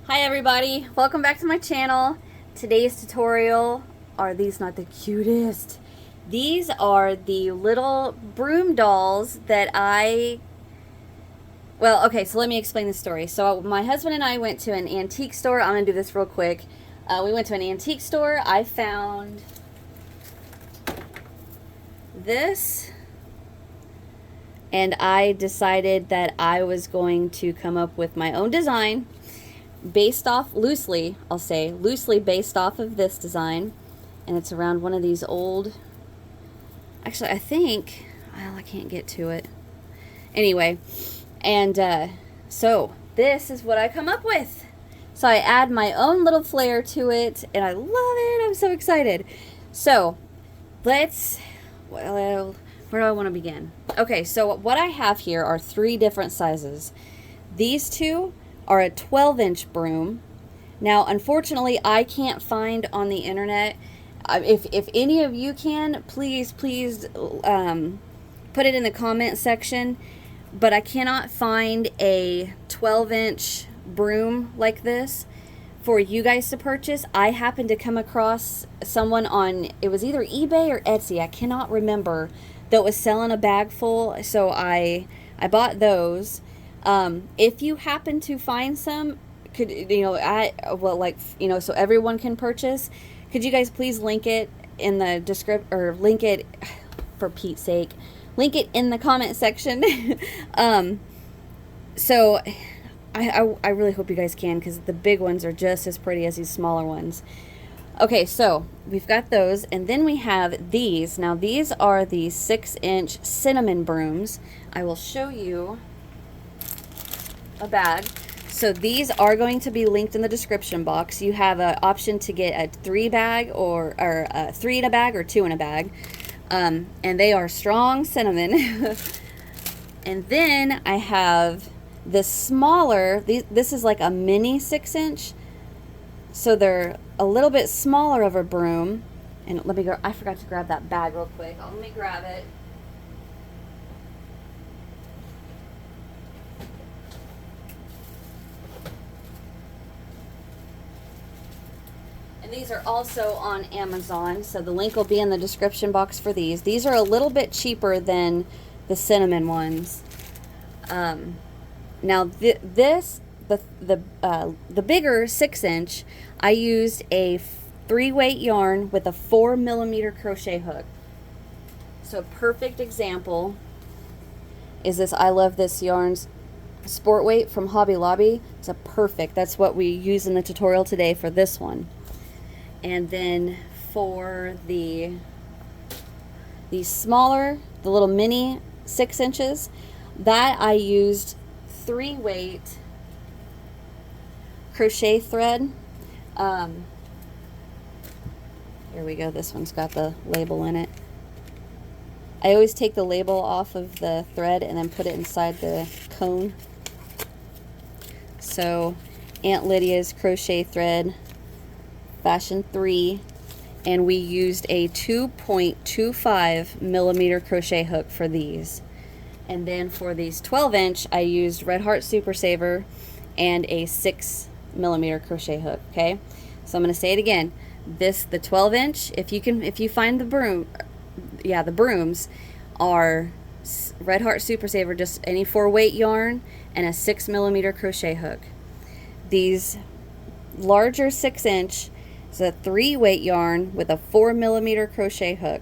Hi everybody, welcome back to my channel. Today's tutorial, are these not the cutest? These are the little broom dolls that well, okay, so let me explain the story. So my husband and I went to an antique store. I'm gonna do this real quick. We went to an antique store. I found this, and I decided that I was going to come up with my own design based off, loosely, I'll say, loosely based off of this design. And it's around one of these old, actually I think, well, I can't get to it. Anyway, and so this is what I come up with. So I add my own little flair to it, and I love it. I'm so excited. So let's, well, where do I want to begin? Okay, so what I have here are 3 different sizes. These 2 are a 12-inch broom. Now, unfortunately, I can't find on the internet. If any of you can, please put it in the comment section. But I cannot find a 12-inch broom like this for you guys to purchase. I happened to come across someone on, it was either eBay or Etsy, I cannot remember, that was selling a bag full. So I bought those. If you happen to find some, could, so everyone can purchase, could you guys please link it in the description, or link it, for Pete's sake, link it in the comment section. So I really hope you guys can, because the big ones are just as pretty as these smaller ones. Okay, so we've got those, and then we have these. Now these are the 6-inch cinnamon brooms. I will show you a bag. So these are going to be linked in the description box. You have an option to get a 3 bag or 3 in a bag or 2 in a bag. And they are strong cinnamon. And then I have the smaller, this is like a mini 6-inch. So they're a little bit smaller of a broom. And let me go, I forgot to grab that bag real quick. Let me grab it. And these are also on Amazon, so the link will be in the description box for these. These are a little bit cheaper than the cinnamon ones. Now the bigger 6-inch, I used a 3-weight yarn with a 4mm crochet hook. So a perfect example is this I Love This Yarns sport weight from Hobby Lobby. It's a perfect, that's what we use in the tutorial today for this one. And then for the smaller, the little mini 6 inches, that I used 3-weight crochet thread. Here we go, this one's got the label in it. I always take the label off of the thread and then put it inside the cone. So Aunt Lydia's crochet thread, fashion 3, and we used a 2.25mm crochet hook for these. And then for these 12-inch, I used Red Heart Super Saver and a 6mm crochet hook. Okay, so I'm going to say it again. The 12-inch, if you find the broom, yeah, the brooms are Red Heart Super Saver, just any 4-weight yarn, and a 6mm crochet hook. These larger 6-inch, it's a 3-weight yarn with a 4mm crochet hook.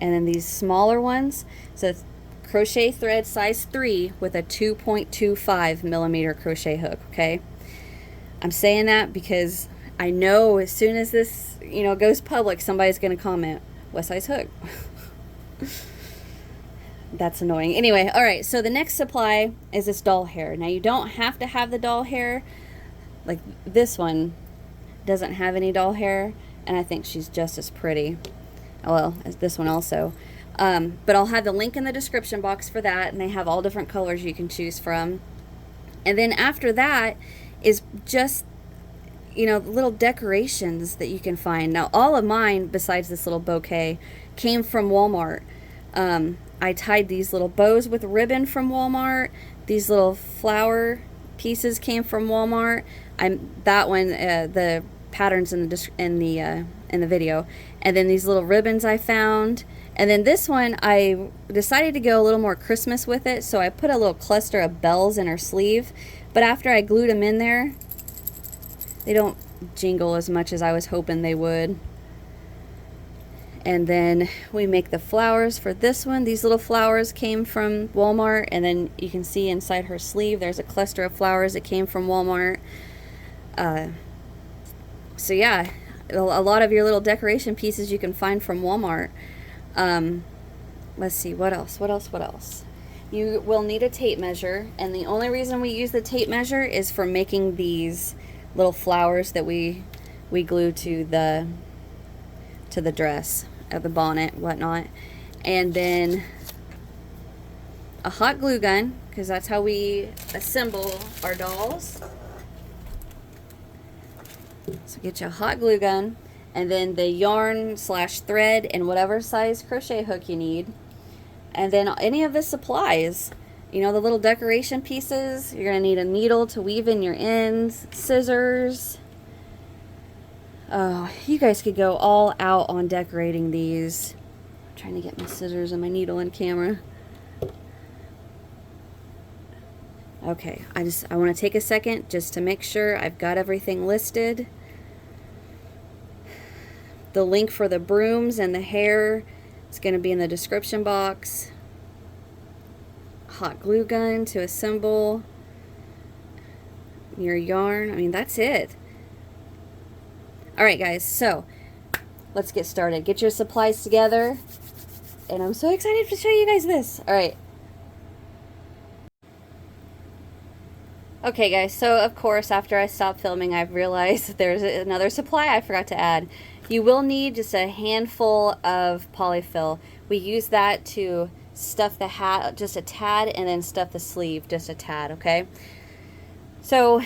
And then these smaller ones, so crochet thread size 3 with a 2.25mm crochet hook. Okay, I'm saying that because I know as soon as this goes public, somebody's going to comment, what size hook? That's annoying. Anyway, all right, so the next supply is this doll hair. Now you don't have to have the doll hair. Like this one doesn't have any doll hair, and I think she's just as pretty, well, as this one also. But I'll have the link in the description box for that, and they have all different colors you can choose from. And then after that is just, little decorations that you can find. Now all of mine, besides this little bouquet, came from Walmart. I tied these little bows with ribbon from Walmart, these little flower pieces came from Walmart. That one, the patterns in the video, and then these little ribbons I found, and then this one I decided to go a little more Christmas with it, so I put a little cluster of bells in her sleeve. But after I glued them in there, they don't jingle as much as I was hoping they would. And then we make the flowers for this one. These little flowers came from Walmart, and then you can see inside her sleeve there's a cluster of flowers that came from Walmart. So yeah, a lot of your little decoration pieces you can find from Walmart. Let's see, what else? You will need a tape measure, and the only reason we use the tape measure is for making these little flowers that we glue to the dress, the bonnet, whatnot. And then a hot glue gun, because that's how we assemble our dolls. So get you a hot glue gun, and then the yarn / thread and whatever size crochet hook you need. And then any of the supplies, you know, the little decoration pieces. You're going to need a needle to weave in your ends, scissors. Oh, you guys could go all out on decorating these. I'm trying to get my scissors and my needle in camera. Okay, I want to take a second just to make sure I've got everything listed. The link for the brooms and the hair is going to be in the description box. Hot glue gun to assemble. Your yarn. I mean, that's it. Alright guys, so let's get started. Get your supplies together. And I'm so excited to show you guys this. Alright. Okay guys, so of course after I stopped filming I've realized there's another supply I forgot to add. You will need just a handful of polyfill. We use that to stuff the hat just a tad, and then stuff the sleeve just a tad, okay? So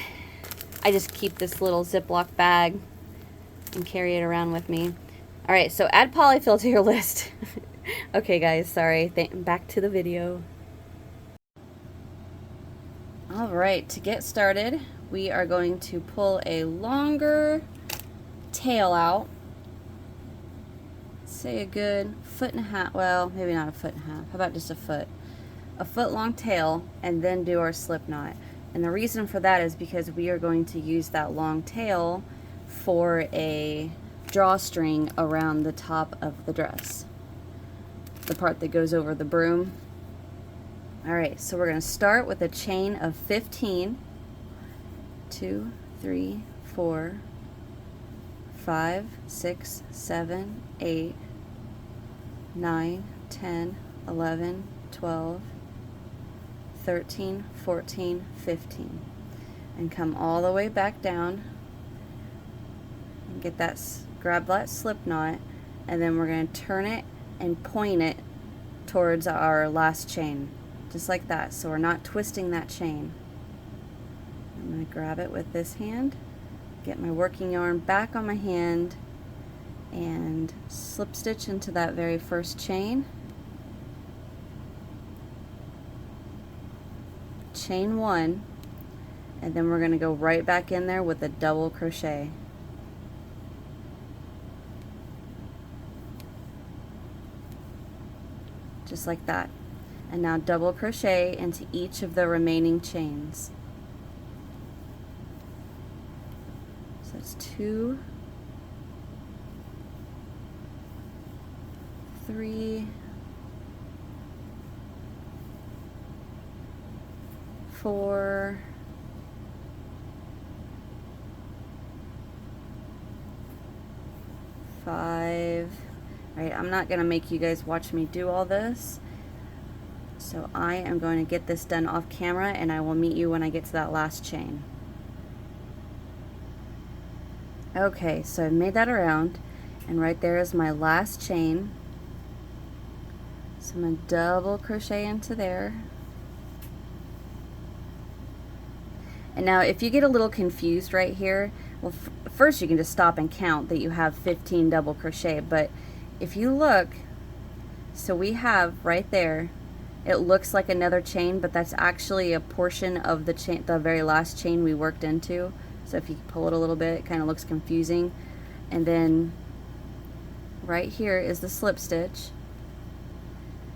I just keep this little Ziploc bag and carry it around with me. Alright, so add polyfill to your list. Okay guys, sorry. Back to the video. Alright, to get started, we are going to pull a longer tail out. Say a good 1.5 well, maybe not a 1.5. How about just a foot? A foot long tail, and then do our slip knot. And the reason for that is because we are going to use that long tail for a drawstring around the top of the dress, the part that goes over the broom. Alright, so we're going to start with a chain of 15. 2, 3, 4, 5, 6, 7, 8, 9, 10, 11, 12, 13, 14, 15. And come all the way back down and get that, grab that slip knot, and then we're going to turn it and point it towards our last chain. Just like that, so we're not twisting that chain. I'm going to grab it with this hand, get my working yarn back on my hand, and slip stitch into that very first chain. Chain 1, and then we're going to go right back in there with a double crochet. Just like that. And now double crochet into each of the remaining chains. So that's 2, 3, 4, 5. All right, I'm not going to make you guys watch me do all this. So I am going to get this done off camera, and I will meet you when I get to that last chain. Okay, so I made that around, and right there is my last chain. So I'm going to double crochet into there. And now if you get a little confused right here, well, first you can just stop and count that you have 15 double crochet, but if you look, so we have right there It looks like another chain, but that's actually a portion of the chain, the very last chain we worked into. So if you pull it a little bit, it kind of looks confusing. And then right here is the slip stitch.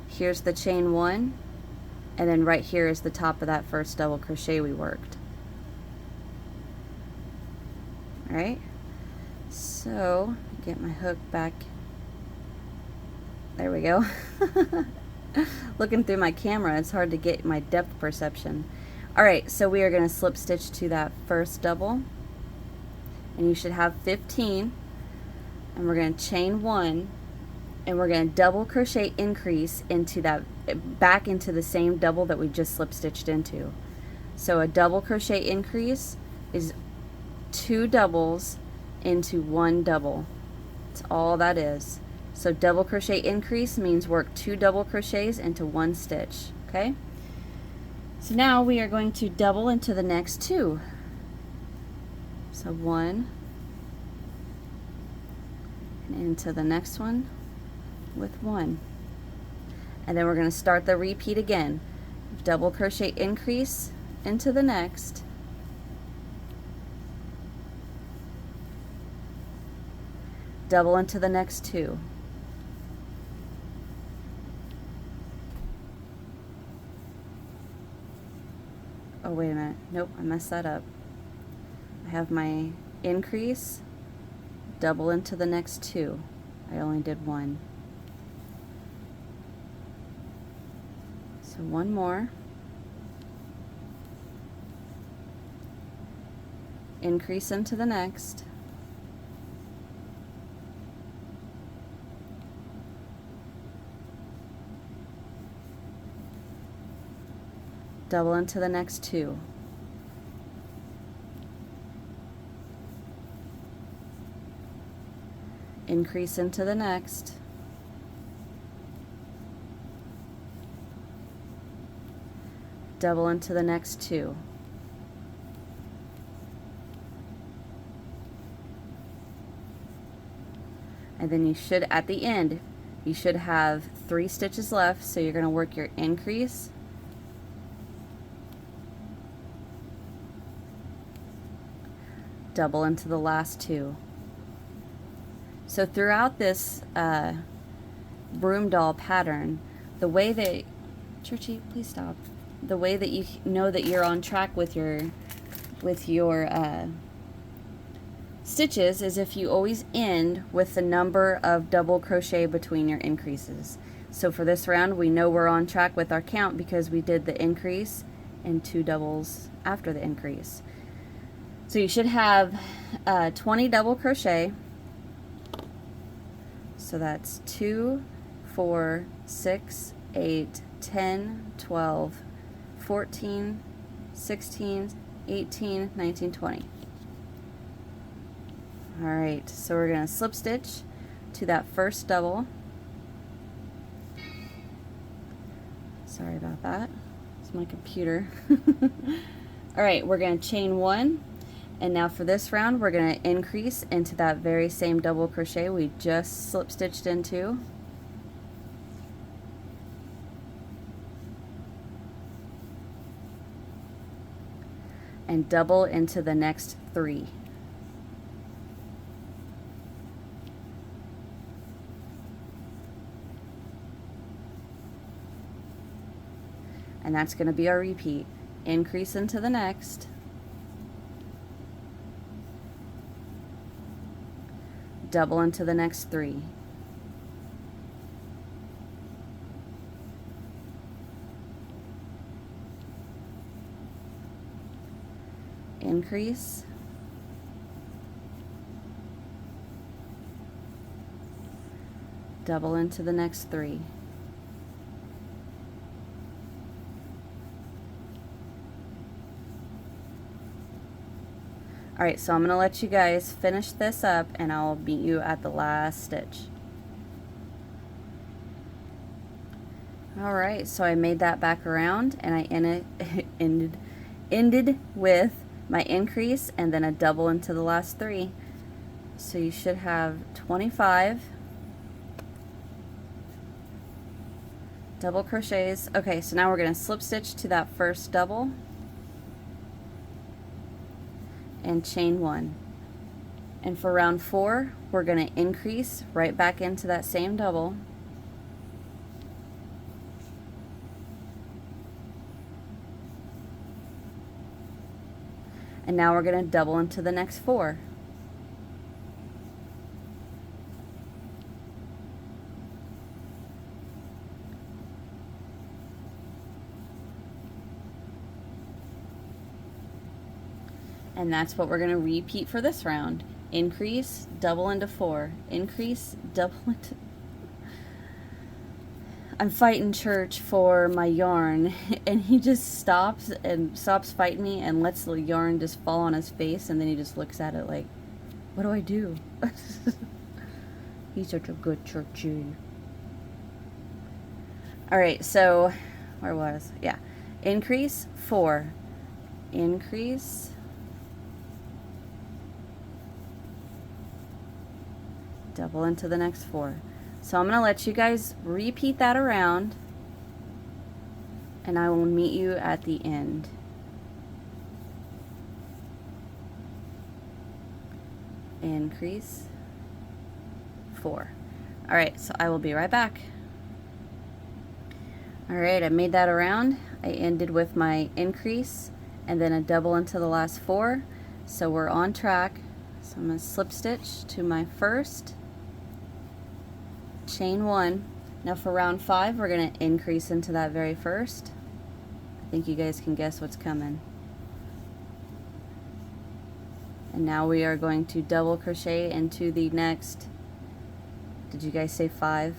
Here's the chain 1, and then right here is the top of that first double crochet we worked. All right, so get my hook back. There we go. Looking through my camera, it's hard to get my depth perception. All right, so we are going to slip stitch to that first double, and you should have 15, and we're going to chain 1, and we're going to double crochet increase into that, back into the same double that we just slip stitched into. So a double crochet increase is 2 doubles into 1 double. That's all that is. So double crochet increase means work 2 double crochets into 1 stitch. Okay, so now we are going to double into the next 2. So 1 and into the next one with 1, and then we're going to start the repeat again. Double crochet increase into the next, double into the next 2, oh wait a minute, nope, I messed that up. I have my increase, double into the next 2. I only did 1. So 1 more, increase into the next, double into the next 2, increase into the next, double into the next 2, and then you should, at the end, you should have 3 stitches left, so you're going to work your increase, double into the last 2. So throughout this broom doll pattern, the way that, Churchy, please stop. The way that you know that you're on track with your stitches is if you always end with the number of double crochet between your increases. So for this round, we know we're on track with our count because we did the increase and 2 doubles after the increase. So you should have 20 double crochet. So that's 2, 4, 6, 8, 10, 12, 14, 16, 18, 19, 20. All right, so we're going to slip stitch to that first double. Sorry about that. It's my computer. All right, we're going to chain 1. And now for this round, we're going to increase into that very same double crochet we just slip stitched into. And double into the next 3. And that's going to be our repeat. Increase into the next. Double into the next 3. Increase. Double into the next 3. Alright, so I'm going to let you guys finish this up and I'll meet you at the last stitch. Alright, so I made that back around and I ended with my increase and then a double into the last 3. So you should have 25 double crochets. Okay, so now we're going to slip stitch to that first double and chain 1. And for round 4, we're going to increase right back into that same double. And now we're going to double into the next 4. And that's what we're going to repeat for this round. Increase, double into 4. Increase, double into... I'm fighting Church for my yarn, and he just stops fighting me and lets the yarn just fall on his face, and then he just looks at it like, what do I do? He's such a good Churchy. Alright, so, where was? Yeah. Increase, 4. Increase, double into the next 4. So I'm going to let you guys repeat that around, and I will meet you at the end. Increase, 4. Alright, so I will be right back. Alright, I made that around. I ended with my increase and then a double into the last 4. So we're on track. So I'm going to slip stitch to my first, chain 1. Now for round 5, we're going to increase into that very first. I think you guys can guess what's coming. And now we are going to double crochet into the next, did you guys say 5?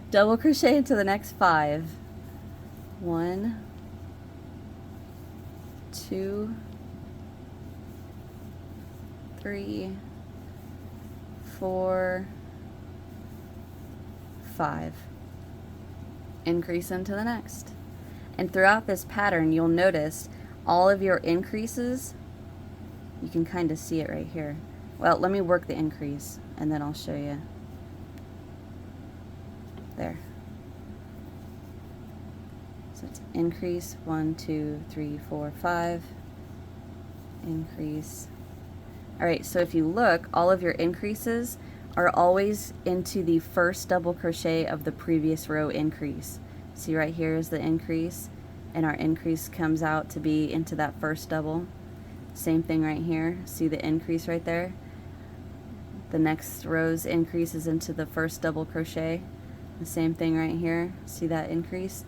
Double crochet into the next 5. 1, 2, 3, 4, 5. Increase into the next. And throughout this pattern, you'll notice all of your increases, you can kind of see it right here. Well, let me work the increase and then I'll show you. There. So it's increase, 1, 2, 3, 4, 5. Increase. Alright, so if you look, all of your increases are always into the first double crochet of the previous row increase. See right here is the increase, and our increase comes out to be into that first double. Same thing right here. See the increase right there? The next row's increases into the first double crochet. The same thing right here. See that increase?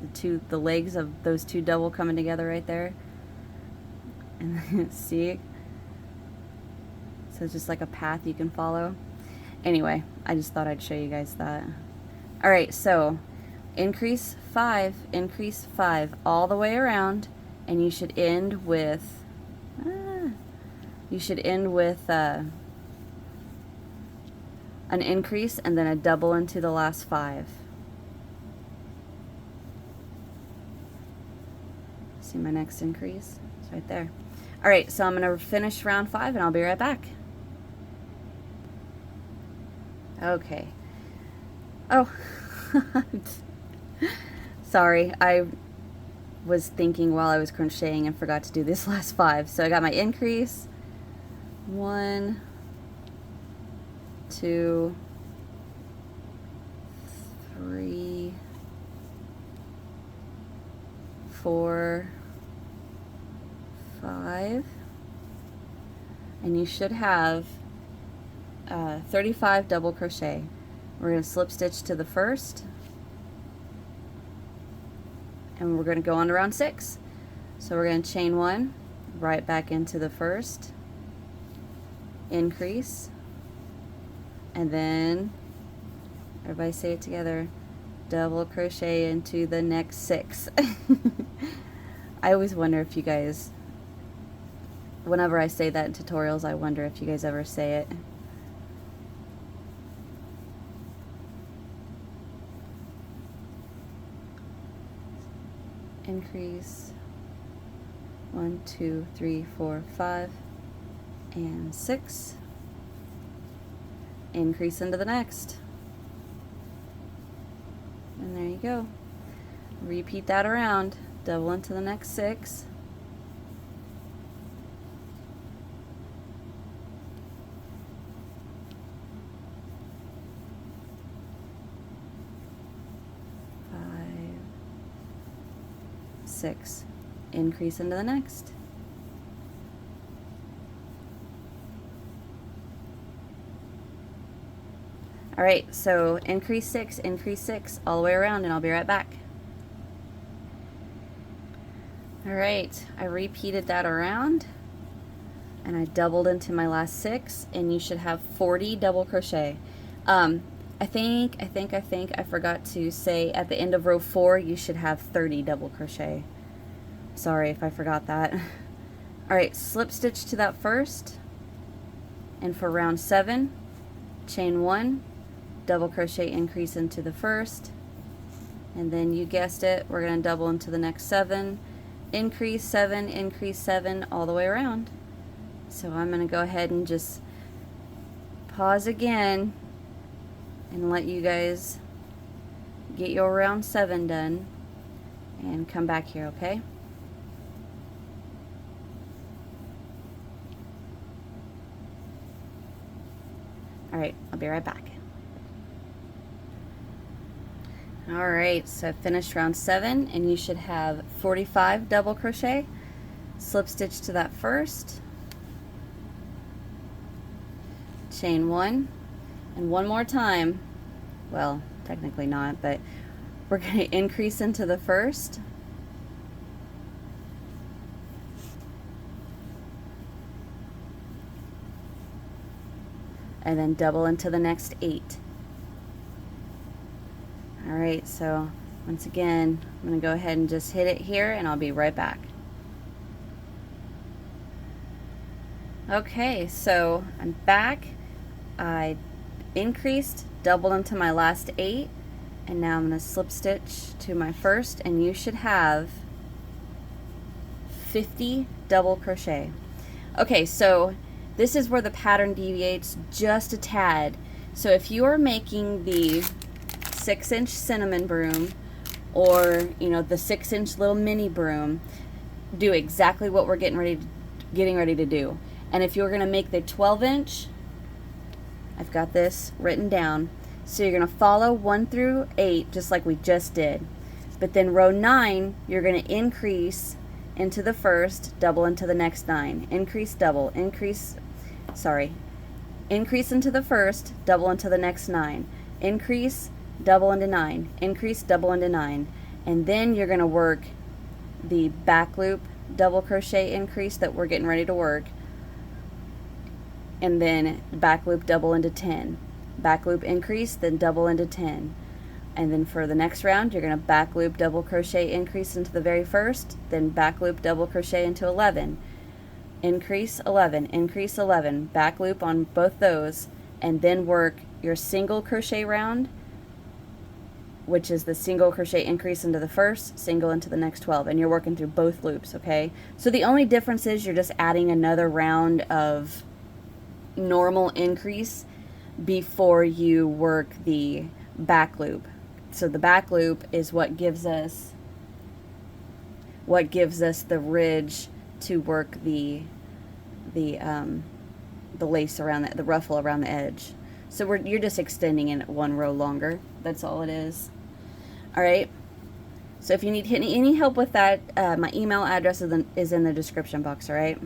The legs of those two double coming together right there. And see? So it's just like a path you can follow. Anyway, I just thought I'd show you guys that. Alright, so increase 5, increase 5 all the way around, and you should end with an increase and then a double into the last 5. See my next increase? It's right there. Alright, so I'm going to finish round 5 and I'll be right back. Okay. Oh, sorry, I was thinking while I was crocheting and forgot to do this last 5. So I got my increase, 1, 2, 3, 4, 5, and you should have 35 double crochet. We're going to slip stitch to the first, and we're going to go on to round 6. So we're going to chain 1 right back into the first, increase, and then everybody say it together, double crochet into the next 6. I always wonder if you guys, whenever I say that in tutorials, I wonder if you guys ever say it. Increase, 1, 2, 3, 4, 5, and 6. Increase into the next. And there you go. Repeat that around, double into the next 6. Five, 6. Increase into the next. All right, so increase 6, all the way around, and I'll be right back. All right, I repeated that around, and I doubled into my last 6, and you should have 40 double crochet. I think I forgot to say at the end of row 4, you should have 30 double crochet. Sorry if I forgot that. All right, slip stitch to that first, and for round 7, chain 1, double crochet increase into the first, and then you guessed it, we're going to double into the next 7, increase 7, all the way around. So I'm going to go ahead and just pause again and let you guys get your round 7 done and come back here, okay? All right, I'll be right back. All right, so I finished round 7, and you should have 45 double crochet. Slip stitch to that first, chain 1, and one more time, well, technically not, but we're going to increase into the first, and then double into the next 8. All right, so once again, I'm going to go ahead and just hit it here, and I'll be right back. Okay, so I'm back. I increased, doubled into my last 8, and now I'm going to slip stitch to my first, and you should have 50 double crochet. Okay, so this is where the pattern deviates just a tad. So if you are making the 6-inch cinnamon broom, or the 6-inch little mini broom, do exactly what we're getting ready to do. And if you're going to make the 12-inch, I've got this written down. So you're going to follow 1 through 8 just like we just did. But then row 9, you're going to increase into the first, double into the next 9. Increase, double, increase into the first, double into the next 9. Increase, double into 9, increase, double into 9, and then you're going to work the back loop double crochet increase that we're getting ready to work, and then back loop double into 10, back loop increase, then double into 10, and then for the next round you're going to back loop double crochet increase into the very first, then back loop double crochet into 11, increase 11, increase 11, back loop on both those, and then work your single crochet round, which is the single crochet increase into the first, single into the next 12, and you're working through both loops, okay? So the only difference is you're just adding another round of normal increase before you work the back loop. So the back loop is what gives us the ridge to work the lace around the ruffle around the edge. So you're just extending it 1 row longer. That's all it is. All right. So if you need any help with that, my email address is in the description box. All right.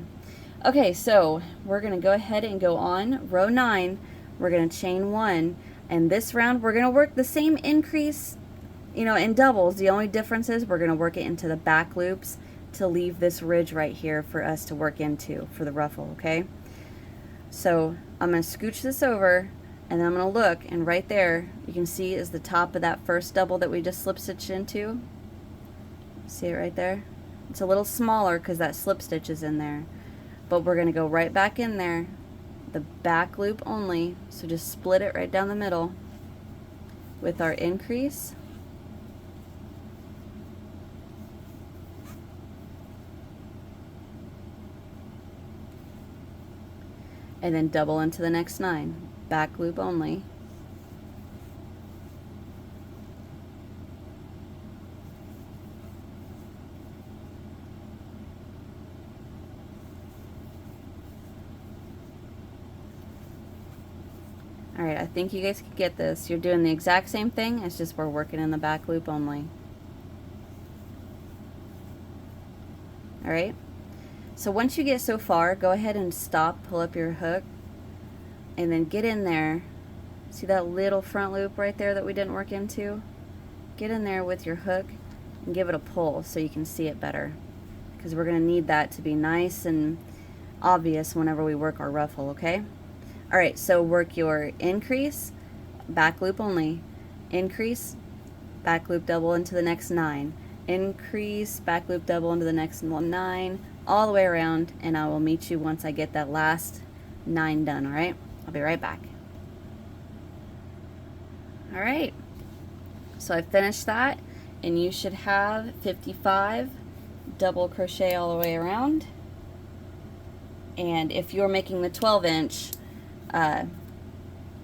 Okay. So we're gonna go ahead and go on row 9. We're gonna chain 1, and this round we're gonna work the same increase, in doubles. The only difference is we're gonna work it into the back loops to leave this ridge right here for us to work into for the ruffle. Okay. So I'm gonna scooch this over, and then I'm going to look, and right there you can see is the top of that first double that we just slip stitched into. See it right there? It's a little smaller because that slip stitch is in there, but we're going to go right back in there, the back loop only, so just split it right down the middle with our increase, and then double into the next 9. Back loop only, Alright, I think you guys can get this. You're doing the exact same thing, it's just we're working in the back loop only. Alright, so once you get so far, go ahead and stop, pull up your hook, and then get in there. See that little front loop right there that we didn't work into? Get in there with your hook and give it a pull so you can see it better, because we're going to need that to be nice and obvious whenever we work our ruffle, okay? Alright, so work your increase, back loop only, increase, back loop double into the next 9, increase, back loop double into the next 9, all the way around, and I will meet you once I get that last 9 done, alright? I'll be right back. Alright, so I finished that, and you should have 55 double crochet all the way around. And if you're making the 12-inch,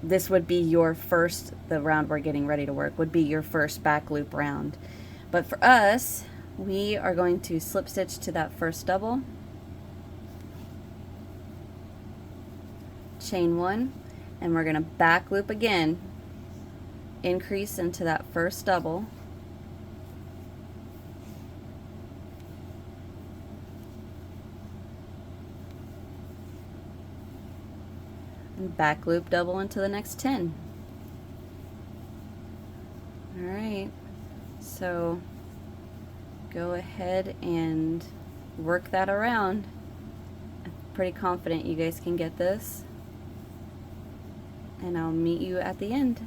this would be your first, the round we're getting ready to work, would be your first back loop round. But for us, we are going to slip stitch to that first double, chain 1, and we're going to back loop again, increase into that first double, and back loop double into the next 10. Alright, so go ahead and work that around. I'm pretty confident you guys can get this, and I'll meet you at the end.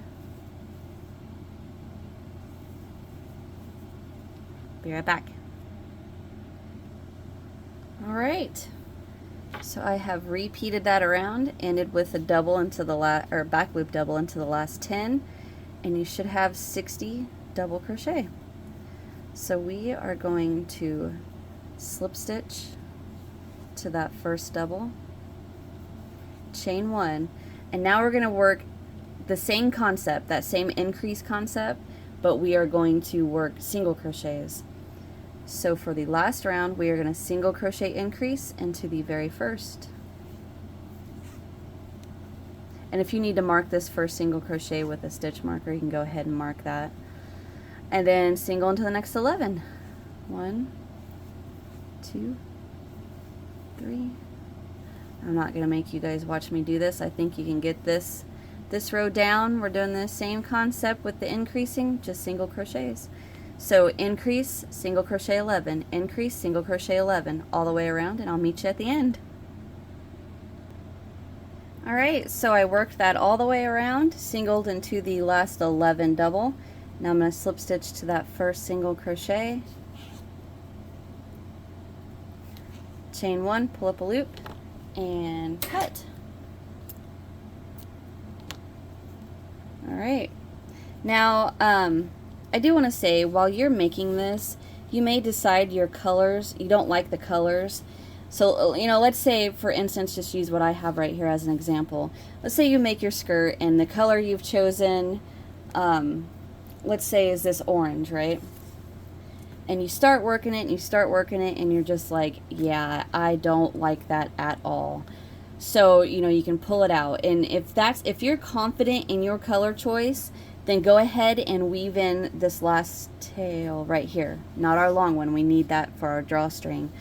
Be right back. Alright, so I have repeated that around, ended with a double into the last, or back loop double into the last 10, and you should have 60 double crochet. So we are going to slip stitch to that first double, chain 1, and now we're going to work the same concept, that same increase concept, but we are going to work single crochets. So for the last round, we are going to single crochet increase into the very first. And if you need to mark this first single crochet with a stitch marker, you can go ahead and mark that. And then single into the next 11. 1, 2, 3. I'm not going to make you guys watch me do this. I think you can get this row down. We're doing the same concept with the increasing, just single crochets. So increase, single crochet 11, increase, single crochet 11, all the way around, and I'll meet you at the end. Alright, so I worked that all the way around, singled into the last 11 double. Now I'm going to slip stitch to that first single crochet, chain 1, pull up a loop, and cut. Alright, now I do want to say, while you're making this, you may decide your colors, you don't like the colors. So, you know, let's say, for instance, just use what I have right here as an example. Let's say you make your skirt and the color you've chosen, let's say is this orange, right? And you start working it and you start working it and you're just like, yeah, I don't like that at all. So, you know, you can pull it out. And if you're confident in your color choice, then go ahead and weave in this last tail right here. Not our long one, we need that for our drawstring.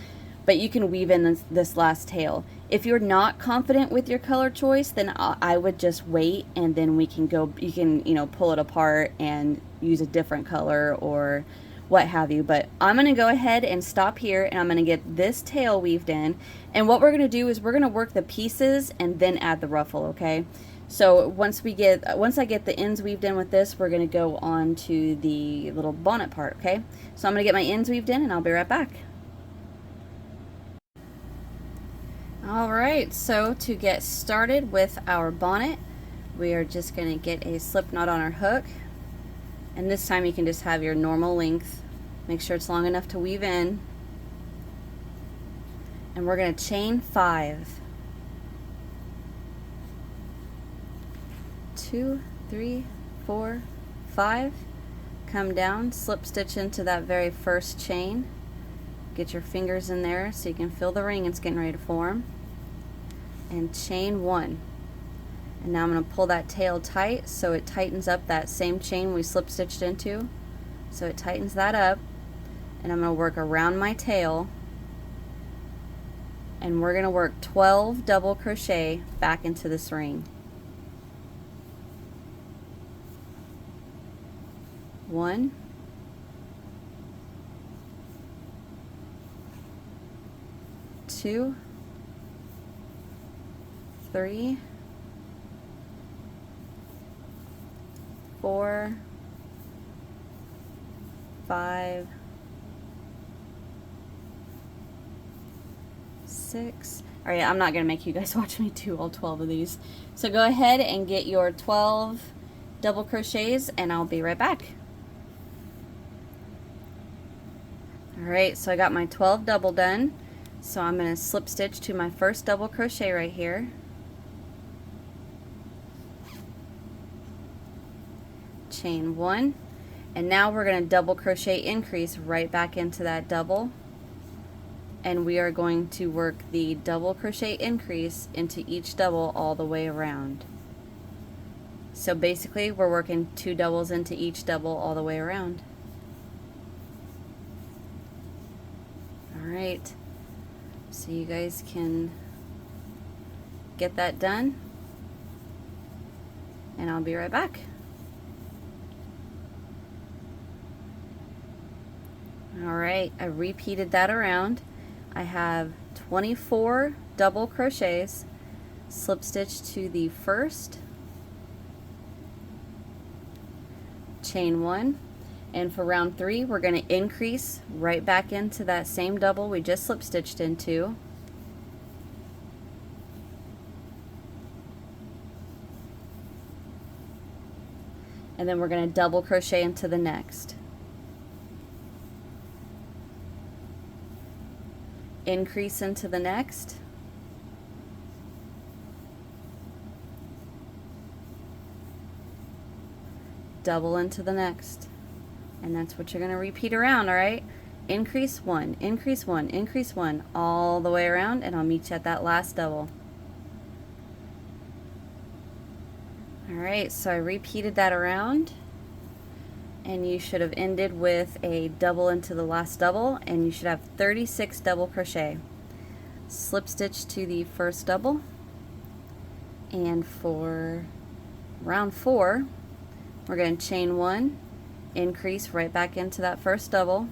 But you can weave in this last tail. If you're not confident with your color choice, then I would just wait, and then we can go, you can, you know, pull it apart and use a different color or what have you. But I'm going to go ahead and stop here, and I'm going to get this tail weaved in. And what we're going to do is we're going to work the pieces and then add the ruffle, okay? So once I get the ends weaved in with this, we're going to go on to the little bonnet part, okay? So I'm going to get my ends weaved in, and I'll be right back. Alright, so to get started with our bonnet, we are just going to get a slip knot on our hook. And this time you can just have your normal length. Make sure it's long enough to weave in. And we're going to chain 5. 2, 3, 4, 5. Come down, slip stitch into that very first chain. Get your fingers in there so you can feel the ring it's getting ready to form. And chain 1. And now I'm going to pull that tail tight so it tightens up that same chain we slip stitched into. So it tightens that up, and I'm going to work around my tail, and we're going to work 12 double crochet back into this ring. 1, 2, 3, 4, 5, 6. All right, I'm not gonna make you guys watch me do all 12 of these. So go ahead and get your 12 double crochets, and I'll be right back. All right, so I got my 12 double done. So I'm gonna slip stitch to my first double crochet right here. Chain 1, and now we're going to double crochet increase right back into that double, and we are going to work the double crochet increase into each double all the way around. So basically we're working 2 doubles into each double all the way around. Alright, so you guys can get that done, and I'll be right back. Alright, I repeated that around. I have 24 double crochets, slip stitch to the first, chain 1, and for round 3 we're going to increase right back into that same double we just slip stitched into. And then we're going to double crochet into the next. Increase into the next, double into the next, and that's what you're going to repeat around. All right, increase 1, increase 1, increase 1 all the way around, and I'll meet you at that last double. All right, so I repeated that around, and you should have ended with a double into the last double, and you should have 36 double crochet. Slip stitch to the first double, and for round 4 we're going to chain 1, increase right back into that first double,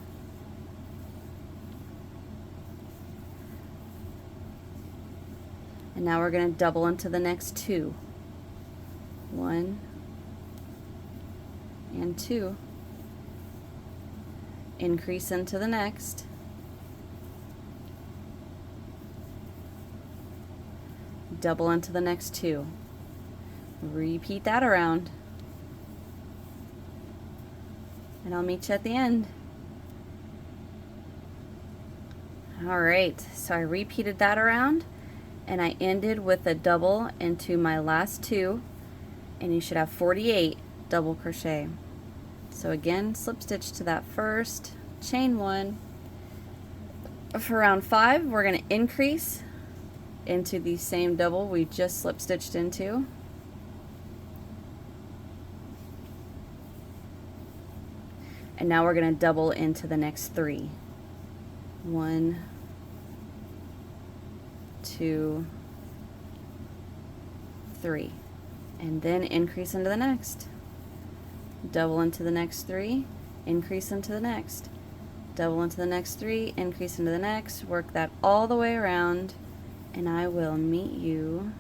and now we're going to double into the next 2, 1 and 2, increase into the next, double into the next 2, repeat that around, and I'll meet you at the end. Alright, so I repeated that around, and I ended with a double into my last 2, and you should have 48 double crochet. So again, slip stitch to that first, chain 1. For round 5 we're going to increase into the same double we just slip stitched into, and now we're going to double into the next 3, 1, 2, 3, and then increase into the next, double into the next 3, increase into the next, double into the next 3, increase into the next, work that all the way around, and I will meet you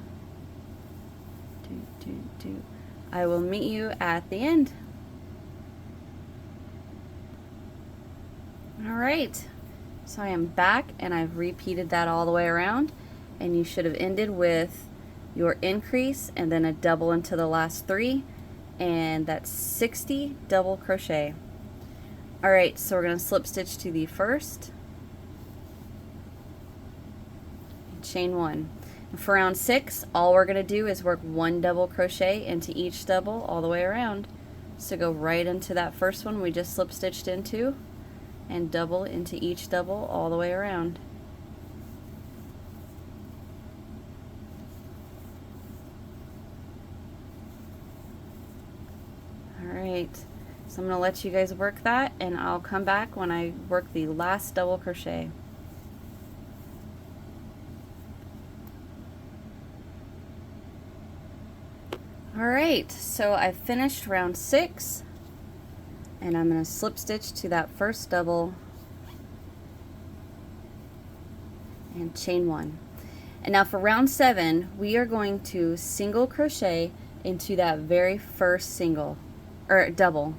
I will meet you at the end. Alright, so I am back, and I've repeated that all the way around, and you should have ended with your increase and then a double into the last 3, and that's 60 double crochet. Alright, so we're going to slip stitch to the first, chain 1. And for round 6, all we're going to do is work 1 double crochet into each double all the way around. So go right into that first one we just slip stitched into, and double into each double all the way around. right, so I'm going to let you guys work that, and I'll come back when I work the last double crochet. Alright, so I finished round 6, and I'm going to slip stitch to that first double and chain 1. And now for round 7, we are going to single crochet into that very first single, or double.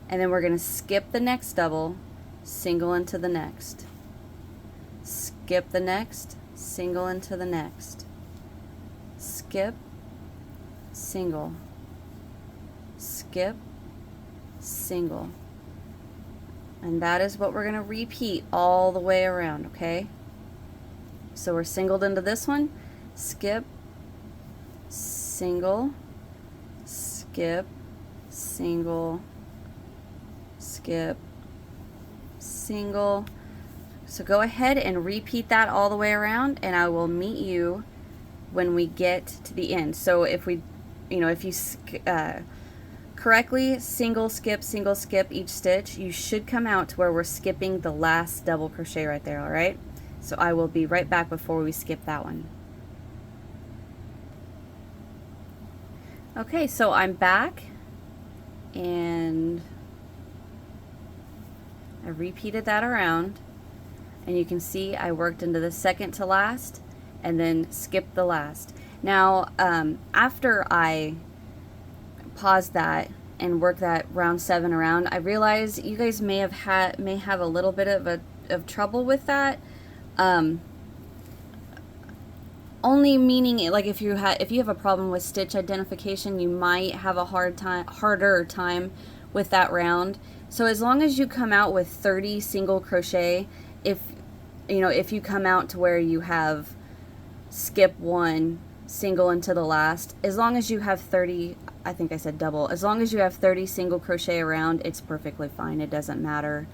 And then we're going to skip the next double, single into the next. Skip the next, single into the next. Skip, single, skip, single. And that is what we're going to repeat all the way around, okay? So we're singled into this one, skip, single, skip, single, skip, single. So go ahead and repeat that all the way around, and I will meet you when we get to the end. So if we, if you correctly single skip each stitch, you should come out to where we're skipping the last double crochet right there, all right? So I will be right back before we skip that one. Okay, so I'm back, and I repeated that around, and you can see I worked into the second to last and then skipped the last. Now, after I paused that and worked that round 7 around, I realized you guys may have a little bit of trouble with that. Only meaning, like, if you have a problem with stitch identification, you might have a harder time with that round. So as long as you come out with 30 single crochet, if you come out to where you have skip 1, single into the last, as long as you have 30, I think I said double, as long as you have 30 single crochet around, it's perfectly fine. It doesn't matter.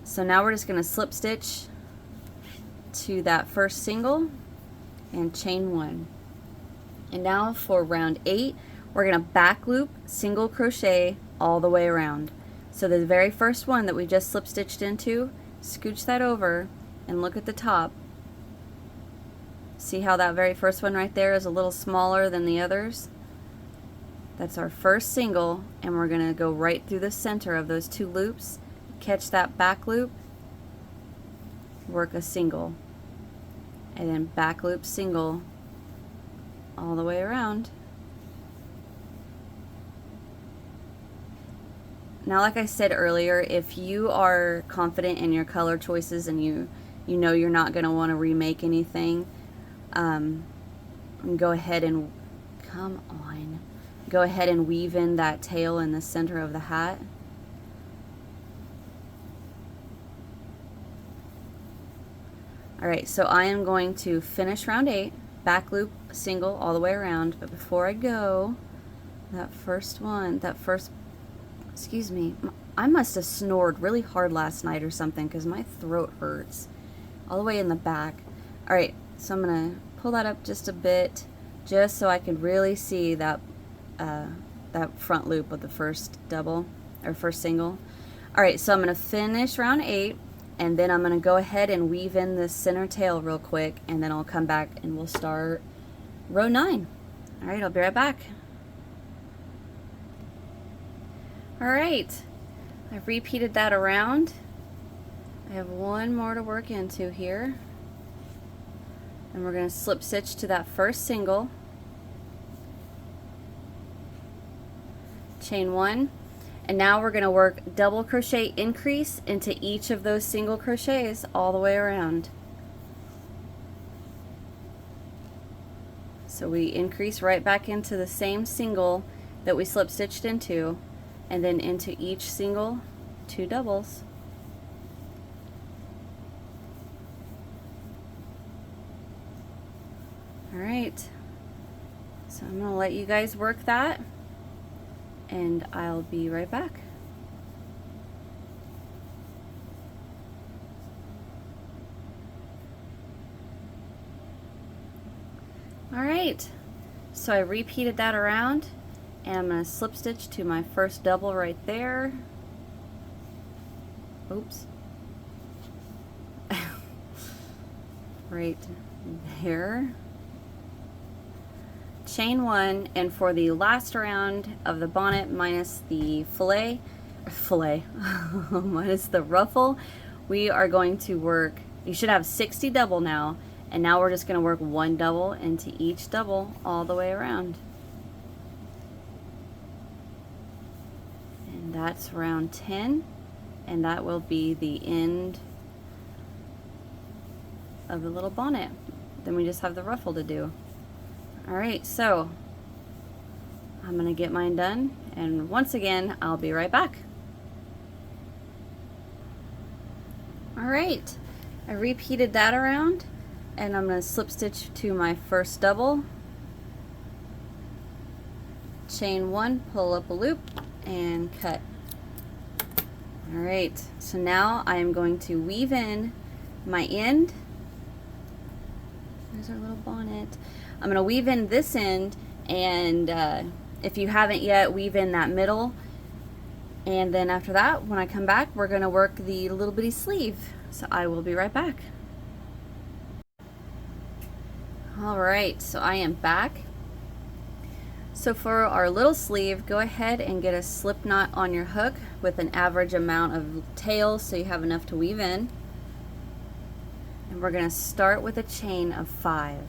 So now we're just going to slip stitch to that first single and chain 1. And now for round 8, we're going to back loop, single crochet all the way around. So the very first one that we just slip stitched into, scooch that over and look at the top. See how that very first one right there is a little smaller than the others? That's our first single, and we're going to go right through the center of those 2 loops, catch that back loop, work a single, and then back loop, single all the way around. Now, like I said earlier, if you are confident in your color choices and you know you're not going to want to remake anything, go ahead and weave in that tail in the center of the hat. Alright, so I am going to finish round 8, back loop, single all the way around, but before I go, excuse me, I must have snored really hard last night or something because my throat hurts all the way in the back. Alright, so I'm going to pull that up just a bit just so I can really see that that front loop of the first double or first single. Alright, so I'm going to finish round 8, and then I'm going to go ahead and weave in this center tail real quick, and then I'll come back and we'll start row 9. Alright, I'll be right back. Alright, I've repeated that around. I have one more to work into here, and we're going to slip stitch to that first single, chain 1, and now we're going to work double crochet increase into each of those single crochets all the way around. So we increase right back into the same single that we slip stitched into, and then into each single 2 doubles. Alright, so I'm going to let you guys work that, and I'll be right back. Alright, So I repeated that around, and I'm going to slip stitch to my first double right there. Oops. Right there. Chain one, and for the last round of the bonnet minus the minus the ruffle, we are going to work, you should have 60 double now, and now we're just going to work one double into each double all the way around. And that's round 10, and that will be the end of the little bonnet. Then we just have the ruffle to do. Alright, so I'm going to get mine done, and once again I'll be right back. Alright, I repeated that around, and I'm going to slip stitch to my first double, chain one, pull up a loop, and cut. Alright, so now I am going to weave in my end. There's our little bonnet. I'm going to weave in this end, and if you haven't yet, weave in that middle, and then after that, when I come back, we're going to work the little bitty sleeve. So I will be right back. Alright, so I am back. So for our little sleeve, go ahead and get a slip knot on your hook with an average amount of tail so you have enough to weave in. And we're going to start with a chain of 5.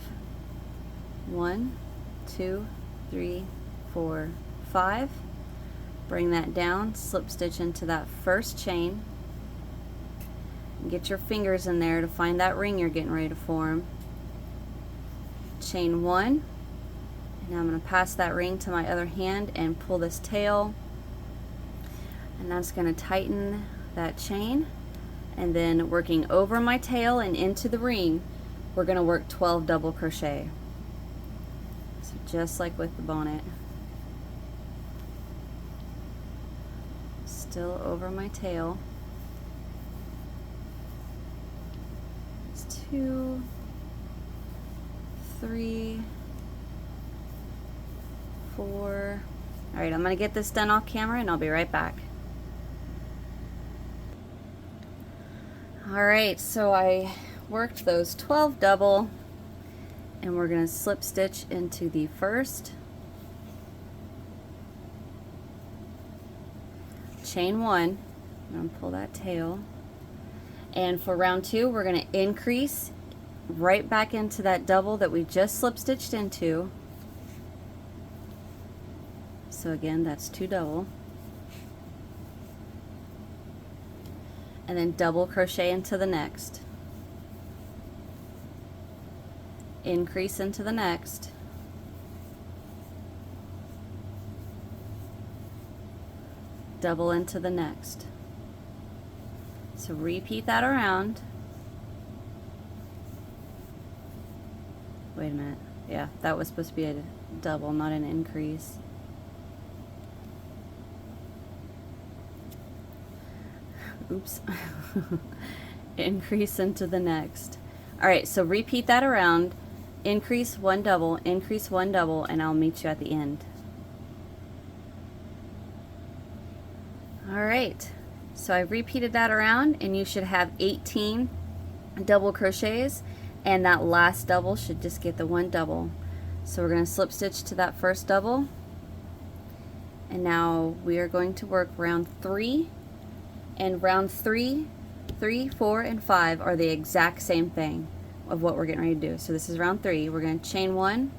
1, 2, 3, 4, 5. Bring that down, slip stitch into that first chain. And get your fingers in there to find that ring you're getting ready to form. Chain 1. And I'm going to pass that ring to my other hand and pull this tail. And that's going to tighten that chain. And then working over my tail and into the ring, we're going to work 12 double crochet. So just like with the bonnet. Still over my tail. It's 2, 3, 4. All right, I'm going to get this done off camera and I'll be right back. All right, so I worked those 12 double, and we're going to slip stitch into the first, chain 1. I'm going to pull that tail, and for round 2 we're going to increase right back into that double that we just slip stitched into. So again, that's 2 double, and then double crochet into the next, increase into the next, double into the next. So repeat that around. Wait a minute, yeah, that was supposed to be a double, not an increase. Oops. Increase into the next. Alright, so repeat that around, increase 1 double, increase 1 double, and I'll meet you at the end. Alright, so I repeated that around, and you should have 18 double crochets, and that last double should just get the 1 double. So we're going to slip stitch to that first double, and now we are going to work round 3. And round 3, 4, and 5 are the exact same thing of what we're getting ready to do. So this is round 3. We're going to chain 1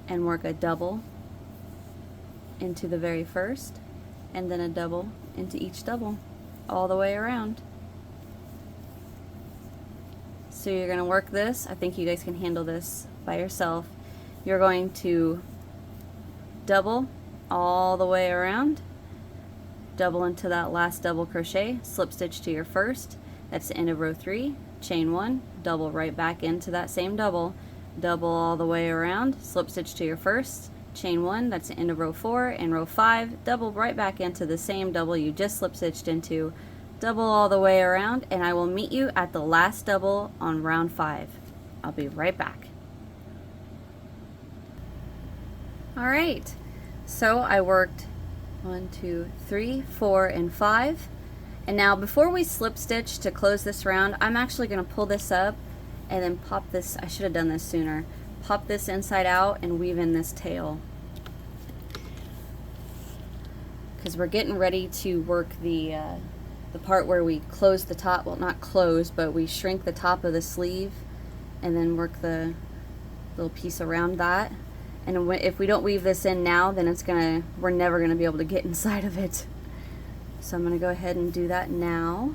and work a double into the very first, and then a double into each double all the way around. So you're going to work this. I think you guys can handle this by yourself. You're going to double all the way around, double into that last double crochet, slip stitch to your first, that's the end of row 3, chain 1, double right back into that same double, double all the way around, slip stitch to your first, chain 1, that's the end of row 4, and row 5, double right back into the same double you just slip stitched into, double all the way around, and I will meet you at the last double on round 5. I'll be right back. All right, so I worked 1, 2, 3, 4, and 5. And now before we slip stitch to close this round, I'm actually going to pull this up and then pop this, I should have done this sooner, pop this inside out and weave in this tail. Because we're getting ready to work the part where we close the top, well not close, but we shrink the top of the sleeve and then work the little piece around that. And if we don't weave this in now, then we're never gonna be able to get inside of it. So I'm gonna go ahead and do that now.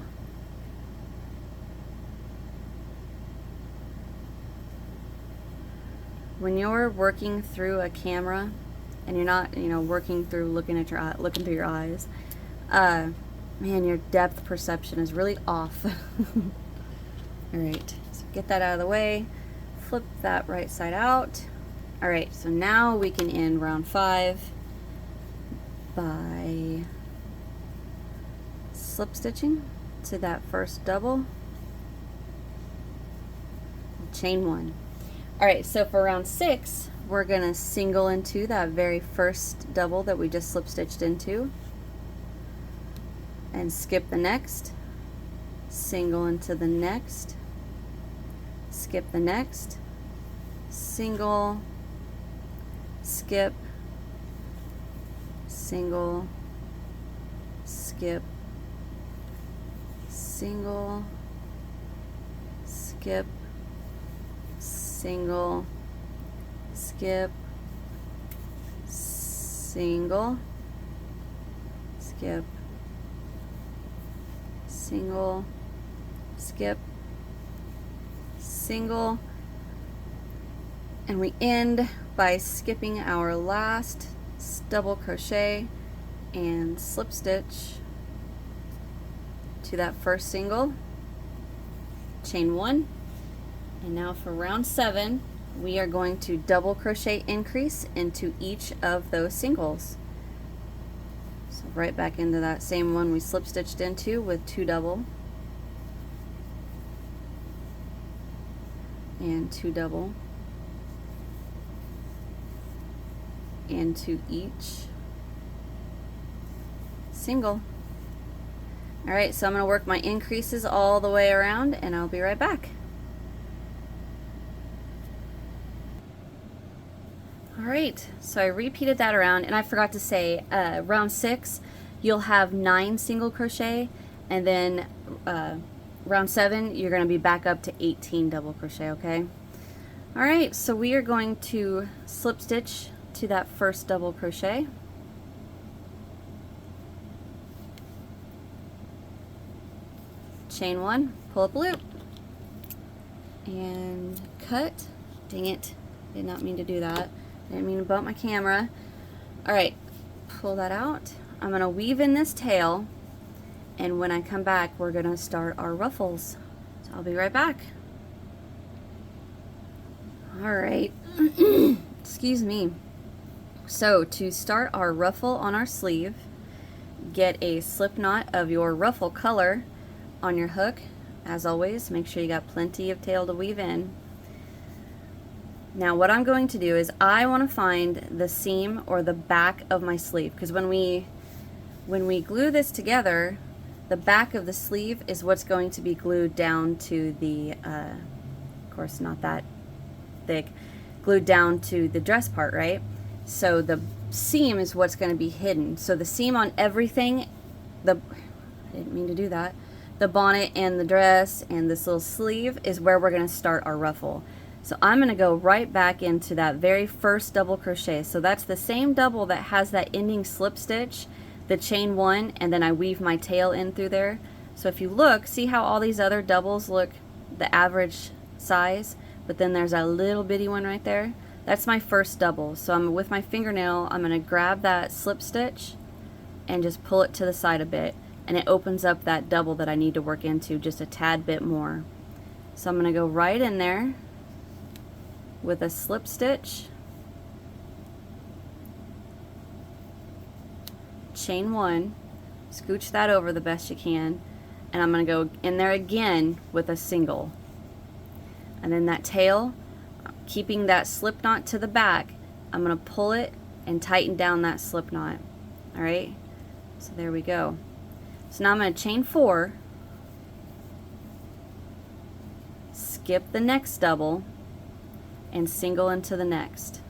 When you're working through a camera and you're not, working through looking through your eyes, man, your depth perception is really off. All right, so get that out of the way. Flip that right side out. All right, so now we can end round 5 by slip stitching to that first double, chain 1. All right, so for round 6, we're gonna single into that very first double that we just slip stitched into and skip the next, single into the next, skip the next, single, skip, single, skip, single, skip, single, skip, single, skip, single, skip, single, and we end by skipping our last double crochet and slip stitch to that first single, chain 1. And now for round 7, we are going to double crochet increase into each of those singles. So right back into that same one we slip stitched into with 2 double and 2 double into each single. All right, so I'm going to work my increases all the way around and I'll be right back. All right, so I repeated that around, and I forgot to say, round 6, you'll have 9 single crochet, and then round 7, you're going to be back up to 18 double crochet, okay? All right, so we are going to slip stitch to that first double crochet. Chain 1, pull up a loop, and cut. Dang it, did not mean to do that. Didn't mean to bump my camera. All right, pull that out. I'm gonna weave in this tail, and when I come back, we're gonna start our ruffles. So I'll be right back. All right, excuse me. So to start our ruffle on our sleeve, get a slip knot of your ruffle color on your hook. As always, make sure you got plenty of tail to weave in. Now what I'm going to do is I want to find the seam or the back of my sleeve, because when we glue this together, the back of the sleeve is what's going to be glued down to the, of course not that thick, glued down to the dress part, right? So the seam is what's going to be hidden. So the seam on everything, I didn't mean to do that, the bonnet and the dress and this little sleeve is where we're going to start our ruffle. So I'm going to go right back into that very first double crochet. So that's the same double that has that ending slip stitch, the chain 1, and then I weave my tail in through there. So if you look, see how all these other doubles look the average size, but then there's a little bitty one right there? That's my first double. So I'm with my fingernail, I'm going to grab that slip stitch and just pull it to the side a bit, and it opens up that double that I need to work into just a tad bit more. So I'm going to go right in there with a slip stitch, chain 1, scooch that over the best you can, and I'm going to go in there again with a single. And then that tail, keeping that slip knot to the back, I'm going to pull it and tighten down that slip knot. All right, so there we go. So now I'm going to chain 4, skip the next double, and single into the next.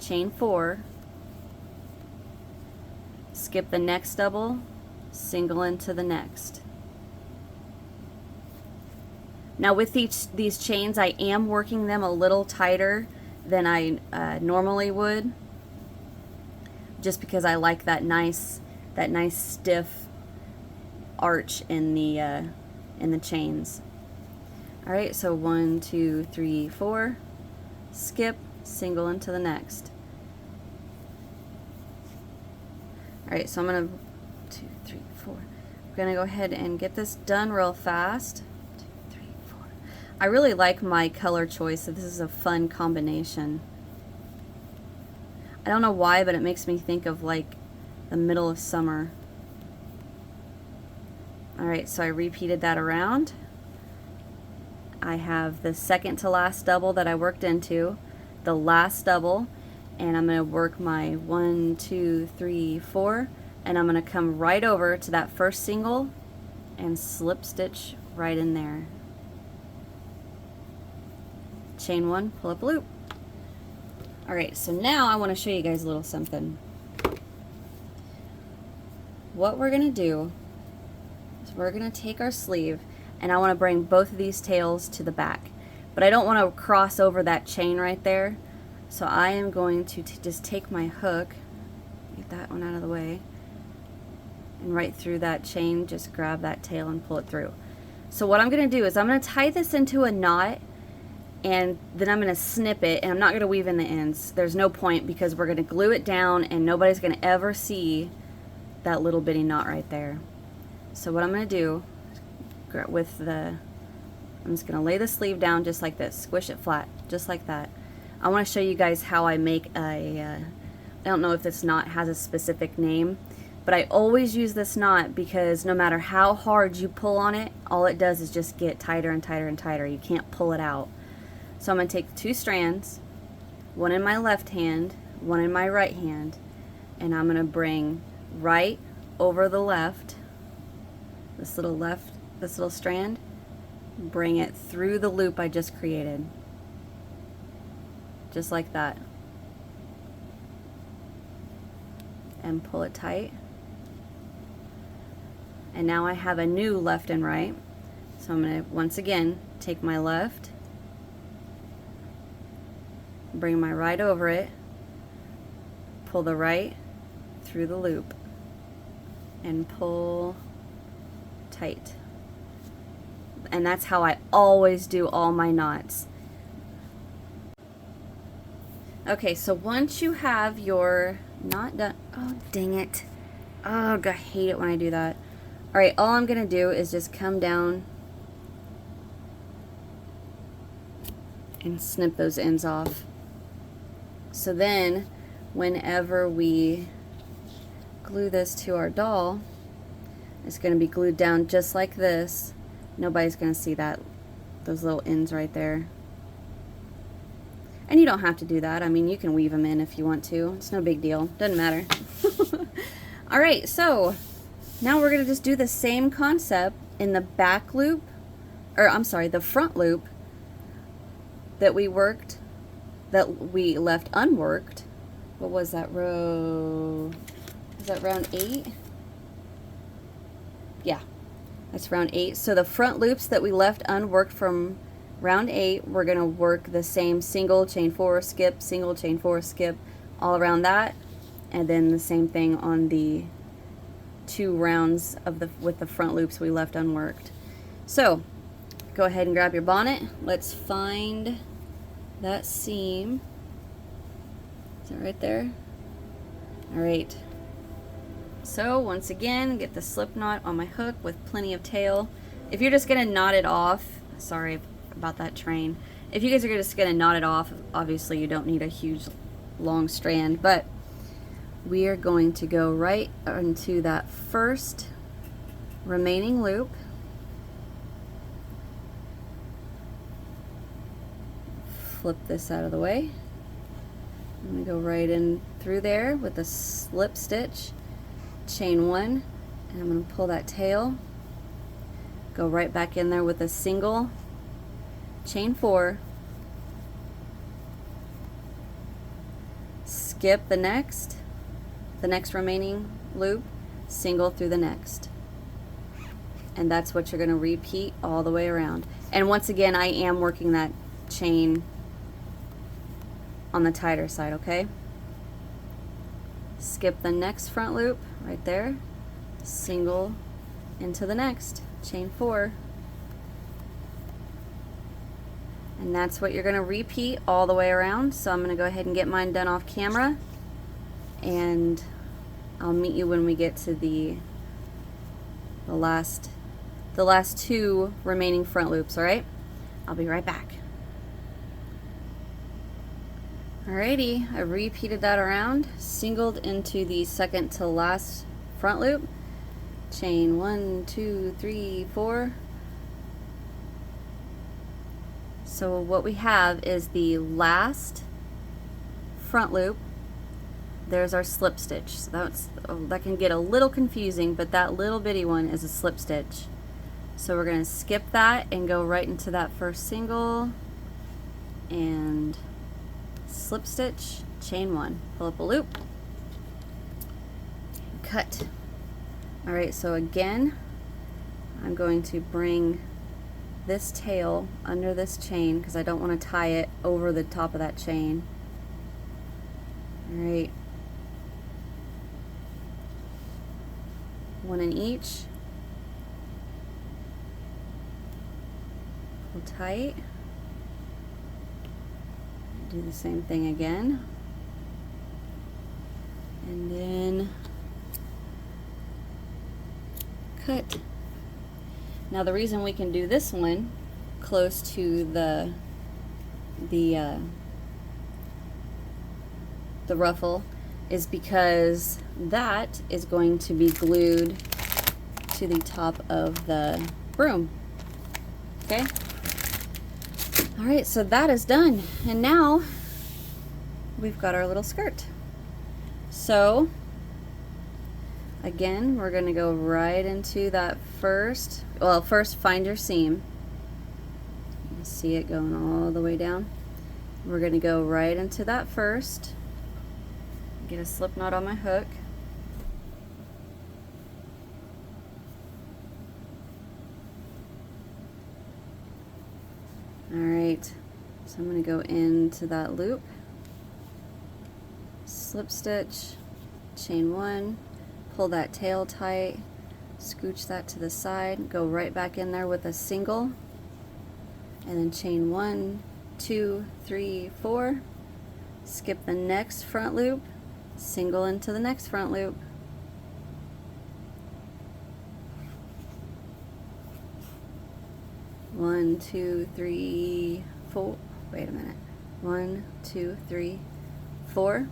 Chain 4, skip the next double, single into the next. Now with these chains, I am working them a little tighter than I normally would, just because I like that nice stiff arch in the chains. All right, so 1, 2, 3, 4, skip, single into the next. All right, so I'm gonna 2, 3, 4. I'm gonna go ahead and get this done real fast. 2, 3, 4. I really like my color choice, so this is a fun combination. I don't know why, but it makes me think of like the middle of summer. All right, so I repeated that around. I have the second to last double that I worked into, the last double, and I'm going to work my 1, 2, 3, 4, and I'm going to come right over to that first single and slip stitch right in there. Chain 1, pull up a loop. All right, so now I want to show you guys a little something. What we're going to do is we're going to take our sleeve, and I want to bring both of these tails to the back, but I don't want to cross over that chain right there. So I am going to just take my hook, get that one out of the way, and right through that chain, just grab that tail and pull it through. So what I'm going to do is I'm going to tie this into a knot, and then I'm going to snip it, and I'm not going to weave in the ends. There's no point, because we're going to glue it down and nobody's going to ever see that little bitty knot right there. So what I'm going to do with I'm just going to lay the sleeve down just like this, squish it flat, just like that. I want to show you guys how I make I don't know if this knot has a specific name, but I always use this knot because no matter how hard you pull on it, all it does is just get tighter and tighter and tighter. You can't pull it out. So I'm going to take 2 strands, one in my left hand, one in my right hand, and I'm going to bring right over the left, this little strand, bring it through the loop I just created. Just like that. And pull it tight. And now I have a new left and right. So I'm going to once again take my left, bring my right over it, pull the right through the loop, and pull tight. And that's how I always do all my knots. Okay, so once you have your knot done, oh dang it, oh I hate it when I do that. All right, all I'm gonna do is just come down and snip those ends off. So then whenever we glue this to our doll, it's going to be glued down just like this. Nobody's going to see those little ends right there. And you don't have to do that. I mean, you can weave them in if you want to. It's no big deal. Doesn't matter. All right, so now we're going to just do the same concept in the back loop, or I'm sorry, the front loop that we worked, that we left unworked. What was that row? Is that round 8? Yeah, that's round 8. So the front loops that we left unworked from round 8, we're going to work the same single, chain 4, skip, single, chain 4, skip, all around that, and then the same thing on the 2 rounds of with the front loops we left unworked. So go ahead and grab your bonnet. Let's find that seam. Is that right there? All right. So once again, get the slip knot on my hook with plenty of tail. If you're just gonna knot it off, sorry about that train. If you guys are just gonna knot it off, obviously you don't need a huge long strand, but we are going to go right into that first remaining loop. Flip this out of the way. I'm going to go right in through there with a slip stitch, chain 1, and I'm going to pull that tail, go right back in there with a single, chain 4, skip the next remaining loop, single through the next. And that's what you're going to repeat all the way around. And once again, I am working that chain on the tighter side, okay? Skip the next front loop right there, single into the next, chain 4. And that's what you're going to repeat all the way around. So I'm going to go ahead and get mine done off camera, and I'll meet you when we get to the last 2 remaining front loops, all right? I'll be right back. Alrighty, I repeated that around, singled into the second to last front loop, chain 1, 2, 3, 4. So what we have is the last front loop. There's our slip stitch. So that can get a little confusing, but that little bitty one is a slip stitch. So we're going to skip that and go right into that first single and slip stitch, chain 1, pull up a loop, cut. Alright, so again, I'm going to bring this tail under this chain because I don't want to tie it over the top of that chain. Alright, 1 in each, pull tight. Do the same thing again, and then cut. Now the reason we can do this one close to the ruffle is because that is going to be glued to the top of the broom. Okay? Alright, so that is done. And now we've got our little skirt. So again, we're going to go right into that first, well, first find your seam. You see it going all the way down. We're going to go right into that first. Get a slip knot on my hook. Alright, so I'm going to go into that loop, slip stitch, chain 1, pull that tail tight, scooch that to the side, go right back in there with a single, and then chain 1, 2, 3, 4, skip the next front loop, single into the next front loop, one, 2, 3, 4. Wait a minute. 1, 2, 3, 4.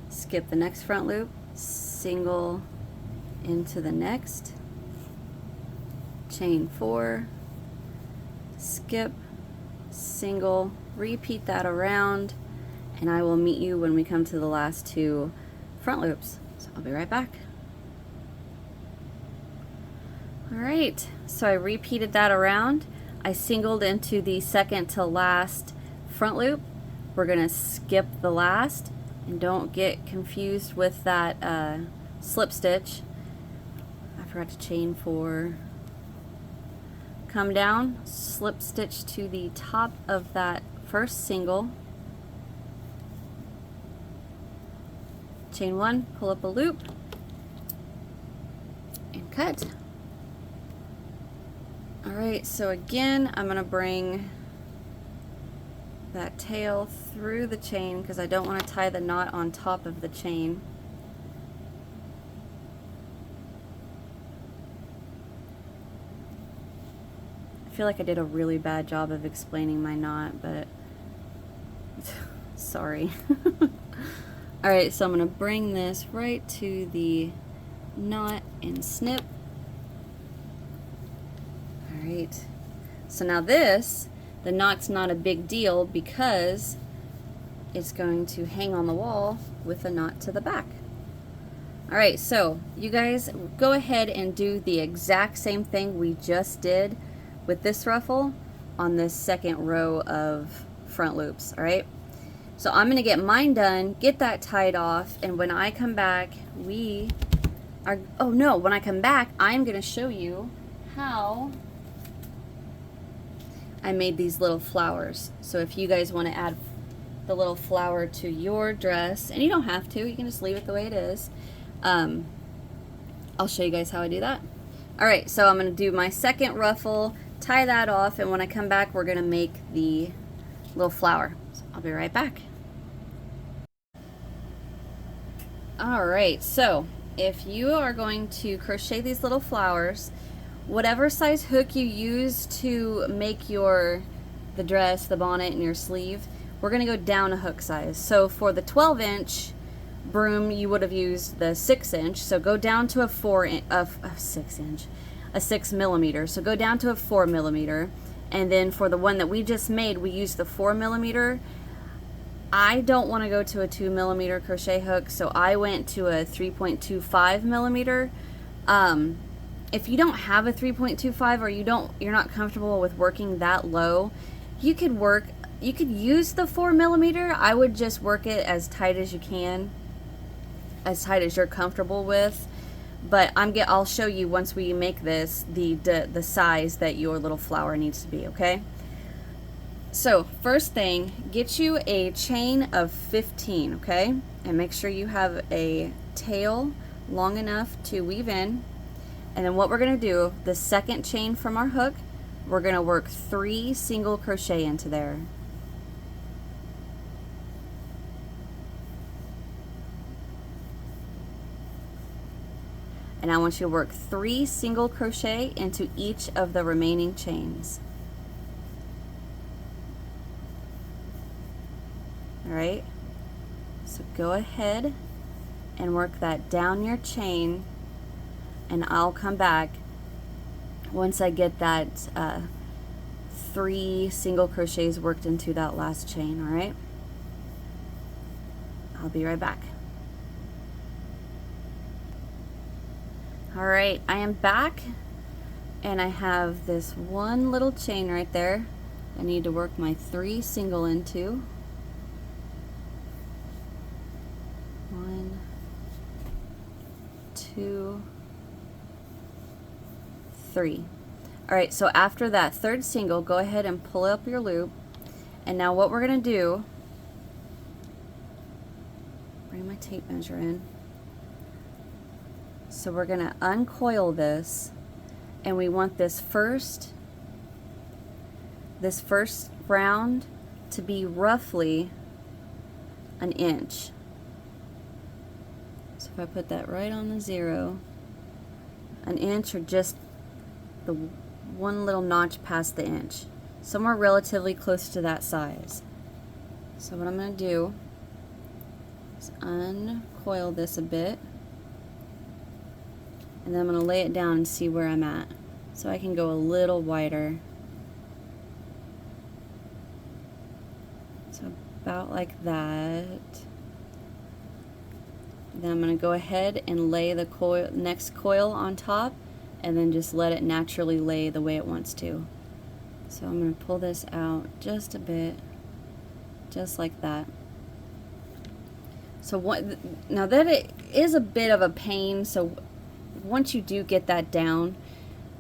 Skip the next front loop, single into the next, chain 4, skip, single, repeat that around, and I will meet you when we come to the last 2 front loops. So I'll be right back. Alright, so I repeated that around. I singled into the second to last front loop. We're going to skip the last, and don't get confused with that slip stitch. I forgot to chain 4. Come down, slip stitch to the top of that first single, chain 1, pull up a loop, and cut. Alright, so again, I'm going to bring that tail through the chain because I don't want to tie the knot on top of the chain. I feel like I did a really bad job of explaining my knot, but sorry. Alright, so I'm going to bring this right to the knot and snip. Alright, so now this, the knot's not a big deal because it's going to hang on the wall with a knot to the back. All right, so you guys go ahead and do the exact same thing we just did with this ruffle on this second row of front loops. All right, so I'm gonna get mine done, get that tied off, and when I come back, when I come back, I'm gonna show you how I made these little flowers. So if you guys want to add the little flower to your dress, and you don't have to, you can just leave it the way it is. I'll show you guys how I do that. All right, so I'm going to do my second ruffle, tie that off, and when I come back, we're going to make the little flower. So I'll be right back. All right, so if you are going to crochet these little flowers, whatever size hook you use to make the dress, the bonnet, and your sleeve, we're going to go down a hook size. So for the 12-inch broom, you would have used the 6-inch, so go down to a 6 millimeter. So go down to a 4 millimeter, and then for the one that we just made, we used the 4 millimeter. I don't want to go to a 2 millimeter crochet hook, so I went to a 3.25 millimeter. If you don't have a 3.25 or you're not comfortable with working that low, you could use the 4 millimeter. I would just work it as tight as you can, as tight as you're comfortable with. But I'll show you once we make this the size that your little flower needs to be, okay? So first thing, get you a chain of 15, okay? And make sure you have a tail long enough to weave in. And then what we're going to do, the second chain from our hook, we're going to work 3 single crochet into there. And I want you to work 3 single crochet into each of the remaining chains. All right, so go ahead and work that down your chain, and I'll come back once I get that 3 single crochets worked into that last chain. All right, I'll be right back. All right, I am back, and I have this one little chain right there I need to work my 3 single into. 1, 2, 3. All right, so after that third single, go ahead and pull up your loop. And now what we're going to do, bring my tape measure in. So we're going to uncoil this, and we want this first round to be roughly an inch. So if I put that right on the 0, an inch, or just the one little notch past the inch, somewhere relatively close to that size. So what I'm going to do is uncoil this a bit, and then I'm going to lay it down and see where I'm at. So I can go a little wider. So about like that. Then I'm going to go ahead and lay the next coil on top, and then just let it naturally lay the way it wants to. So I'm going to pull this out just a bit, just like that. So now that it is a bit of a pain, so once you do get that down,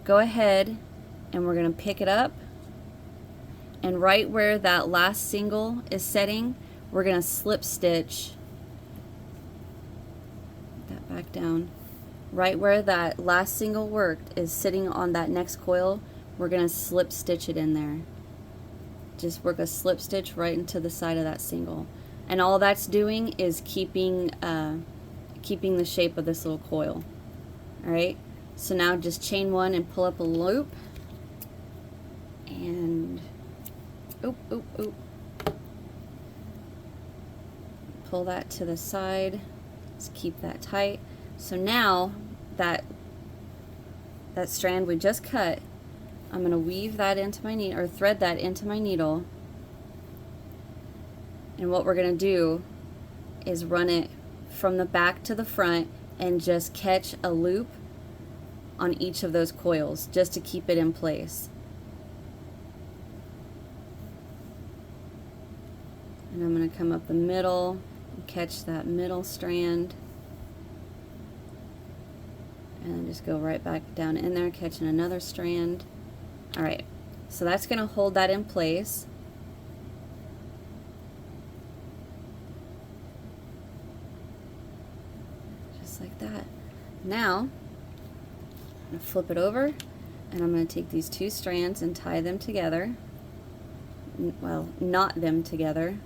go ahead and we're going to pick it up, and right where that last single is setting, we're going to slip stitch that back down. Right where that last single worked is sitting on that next coil, we're going to slip stitch it in there. Just work a slip stitch right into the side of that single. And all that's doing is keeping the shape of this little coil. Alright, so now just chain 1 and pull up a loop. And pull that to the side. Just keep that tight. So now that strand we just cut, I'm going to weave that into my needle, or thread that into my needle, And what we're going to do is run it from the back to the front and just catch a loop on each of those coils just to keep it in place. And I'm going to come up the middle and catch that middle strand. And then just go right back down in there, catching another strand. Alright, so that's going to hold that in place. Just like that. Now, I'm going to flip it over, and I'm going to take these two strands and tie them together. Well, knot them together.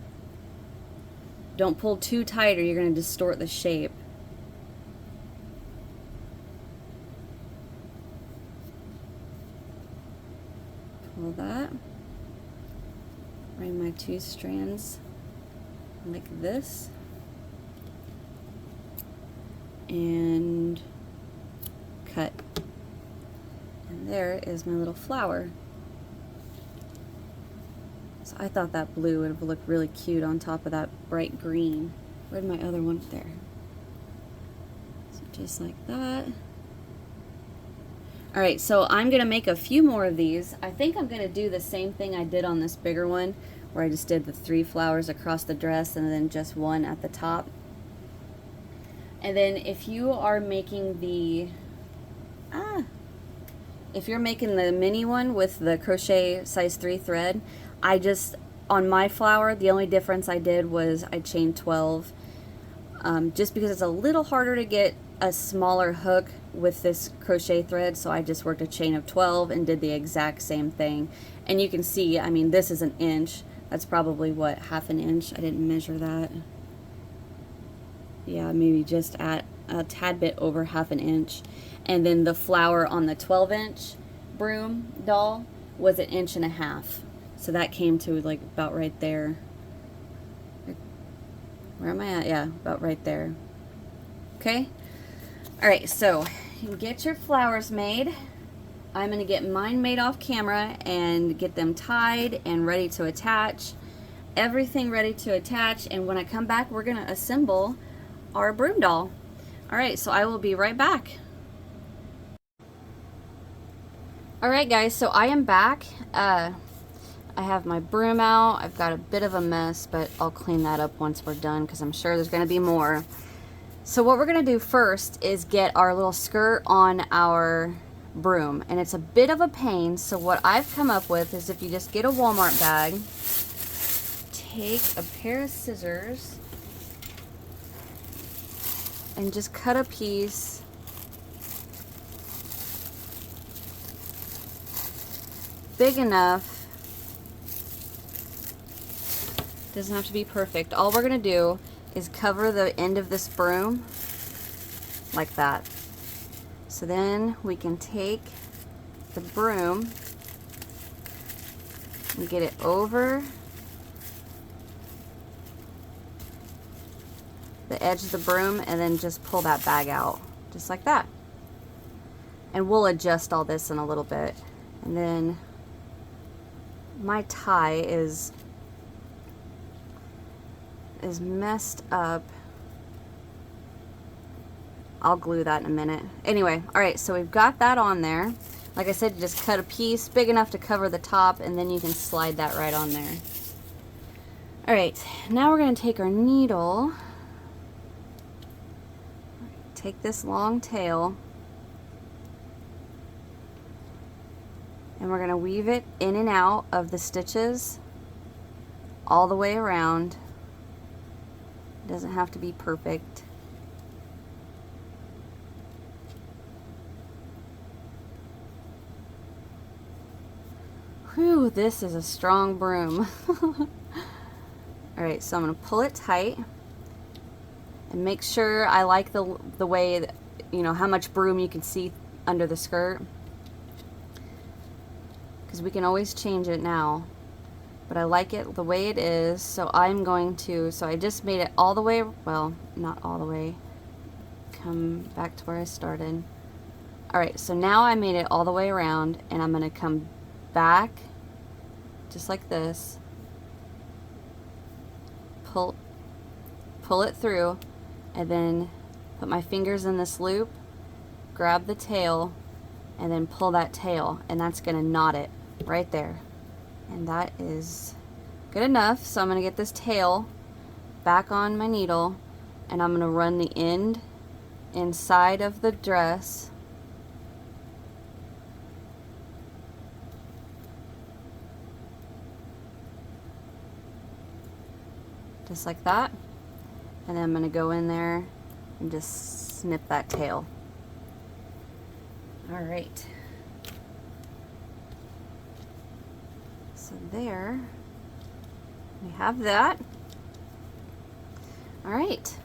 Don't pull too tight or you're going to distort the shape. Pull that. Bring my two strands like this. And cut. And there is my little flower. So I thought that blue would have looked really cute on top of that bright green. Where'd my other one? There. So just like that. Alright, so I'm going to make a few more of these. I think I'm going to do the same thing I did on this bigger one, where I just did the 3 flowers across the dress and then just one at the top. And then if you are making the if you're making the mini one with the crochet size 3 thread, on my flower, the only difference I did was I chained 12, just because it's a little harder to get a smaller hook with this crochet thread, so I just worked a chain of 12 and did the exact same thing. And you can see, I mean, this is an inch. That's probably, what, half an inch? I didn't measure that. Yeah, maybe just at a tad bit over half an inch. And then the flower on the 12-inch Broom doll was 1.5 inches. So that came to like about right there. Where am I at? Yeah, about right there. Okay? Alright, so you can get your flowers made. I'm going to get mine made off camera and get them tied and ready to attach. Everything ready to attach, and when I come back, we're going to assemble our Broom doll. Alright, so I will be right back. Alright guys, so I am back. I have my broom out. I've got a bit of a mess, but I'll clean that up once we're done because I'm sure there's going to be more. So what we're going to do first is get our little skirt on our broom, and it's a bit of a pain. So what I've come up with is, if you just get a Walmart bag, take a pair of scissors and just cut a piece big enough. Doesn't have to be perfect. All we're gonna do is cover the end of this broom like that. So then we can take the broom and get it over the edge of the broom and then just pull that bag out just like that. And we'll adjust all this in a little bit. And then my tie is messed up. I'll glue that in a minute. Anyway, alright, so we've got that on there. Like I said, you just cut a piece big enough to cover the top, and then you can slide that right on there. Alright, now we're going to take our needle, take this long tail, and we're going to weave it in and out of the stitches all the way around. It doesn't have to be perfect. Whew, this is a strong broom. Alright, so I'm going to pull it tight and make sure I like the way that, you know, how much broom you can see under the skirt, because we can always change it now, but I like it the way it is. So I'm going to, so I just made it all the way, well, not all the way, come back to where I started. Alright, so now I made it all the way around, and I'm going to come back just like this, pull it through, and then put my fingers in this loop, grab the tail, and then pull that tail, and that's going to knot it right there. And that is good enough. So I'm going to get this tail back on my needle, and I'm going to run the end inside of the dress, just like that, and then I'm going to go in there and just snip that tail. Alright, so there we have that. Alright,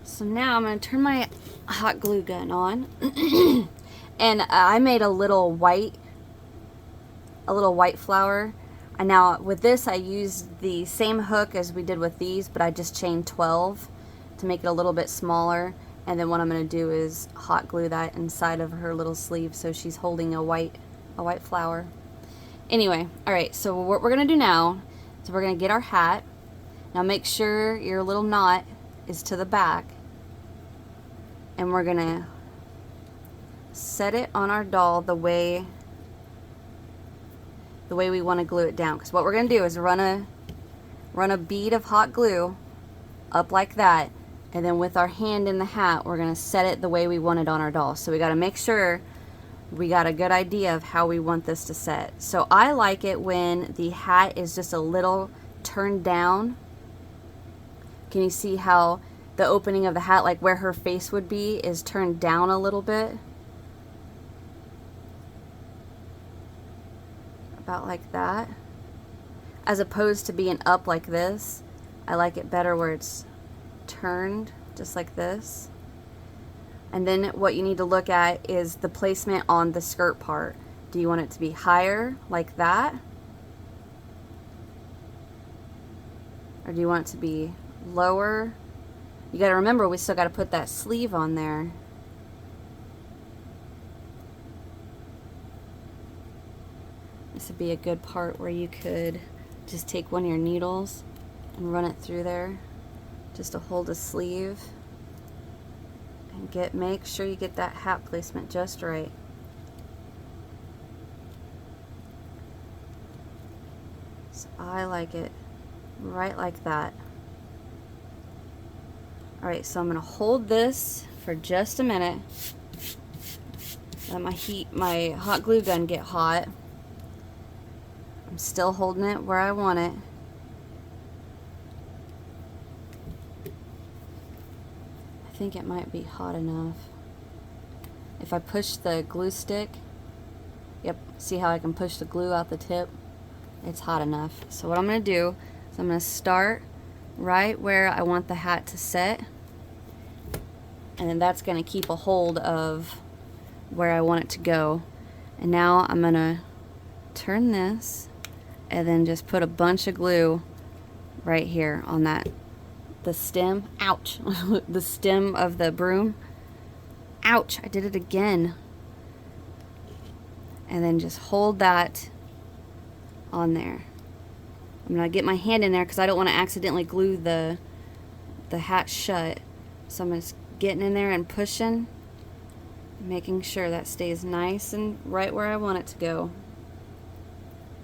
so now I'm going to turn my hot glue gun on and I made a little white flower. And now with this I used the same hook as we did with these, but I just chained 12 to make it a little bit smaller. And then what I'm going to do is hot glue that inside of her little sleeve so she's holding a white flower. Anyway, alright, so what we're going to do now is we're going to get our hat. Now make sure your little knot is to the back, and we're going to set it on our doll the way we want to glue it down. Because what we're going to do is run a bead of hot glue up like that, and then with our hand in the hat we're going to set it the way we want it on our doll. So we got to make sure we got a good idea of how we want this to set. So I like it when the hat is just a little turned down. Can you see how the opening of the hat, like where her face would be, is turned down a little bit? About like that. As opposed to being up like this. I like it better where it's turned just like this. And then what you need to look at is the placement on the skirt part. Do you want it to be higher like that? Or do you want it to be lower? You got to remember we still got to put that sleeve on there. This would be a good part where you could just take one of your needles and run it through there just to hold a sleeve. And make sure you get that hat placement just right. So I like it right like that. Alright, so I'm going to hold this for just a minute. Let my hot glue gun get hot. I'm still holding it where I want it. I think it might be hot enough. If I push the glue stick, yep, see how I can push the glue out the tip? It's hot enough. So what I'm going to do is I'm going to start right where I want the hat to set, and then that's going to keep a hold of where I want it to go. And now I'm going to turn this and then just put a bunch of glue right here on the stem. Ouch. The stem of the broom. Ouch, I did it again. And then just hold that on there. I'm going to get my hand in there because I don't want to accidentally glue the hat shut. So I'm just getting in there and pushing, making sure that stays nice and right where I want it to go.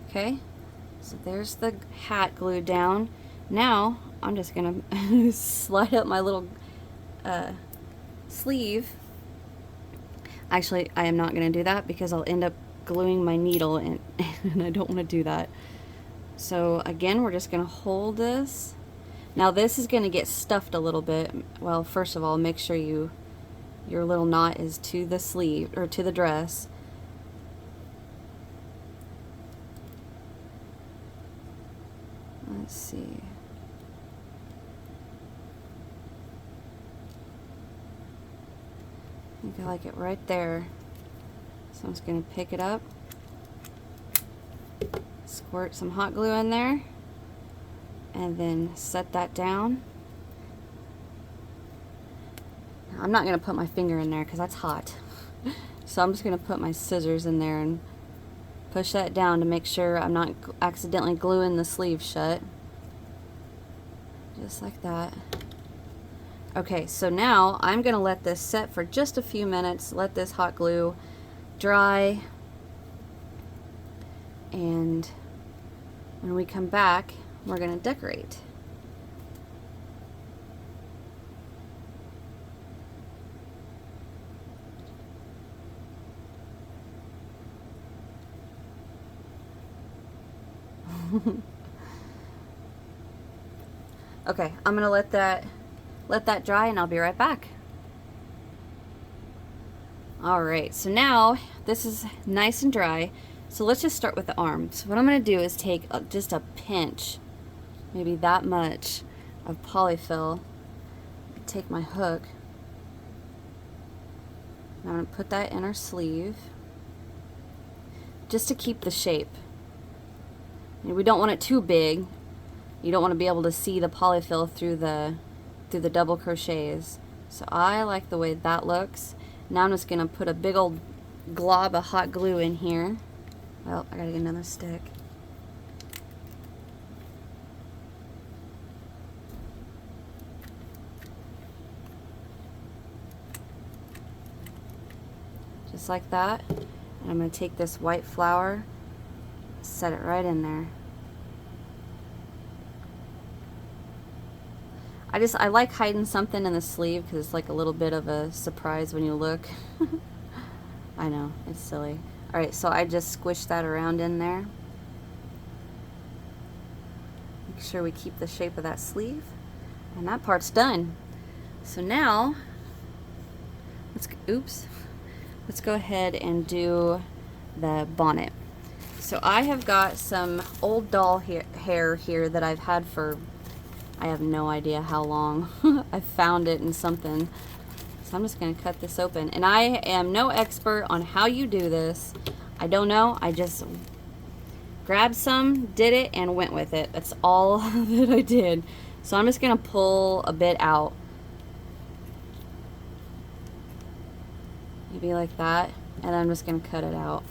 Okay, so there's the hat glued down. Now I'm just going to slide up my little sleeve. Actually, I am not going to do that because I'll end up gluing my needle in, and I don't want to do that. So again, we're just going to hold this. Now this is going to get stuffed a little bit. Well, first of all, make sure your little knot is to the sleeve or to the dress. Let's see. I think I like it right there. So I'm just going to pick it up, squirt some hot glue in there, and then set that down. Now, I'm not going to put my finger in there because that's hot. So I'm just going to put my scissors in there and push that down to make sure I'm not accidentally gluing the sleeve shut. Just like that. Okay, so now I'm gonna let this set for just a few minutes, let this hot glue dry, and when we come back, we're gonna decorate. Okay, I'm gonna let that dry and I'll be right back. Alright, so now this is nice and dry, so let's just start with the arms. What I'm gonna do is take just a pinch, maybe that much, of polyfill, take my hook, and I'm gonna put that in our sleeve just to keep the shape. And we don't want it too big. You don't want to be able to see the polyfill through the double crochets. So I like the way that looks. Now I'm just gonna put a big old glob of hot glue in here. Well, I gotta get another stick. Just like that. And I'm gonna take this white flower, set it right in there. I like hiding something in the sleeve because it's like a little bit of a surprise when you look. I know, it's silly. Alright, so I just squish that around in there. Make sure we keep the shape of that sleeve. And that part's done. So now, let's go ahead and do the bonnet. So I have got some old doll hair here that I've had for, I have no idea how long. I found it in something. So I'm just going to cut this open. And I am no expert on how you do this. I don't know. I just grabbed some, did it, and went with it. That's all that I did. So I'm just going to pull a bit out. Maybe like that. And I'm just going to cut it out.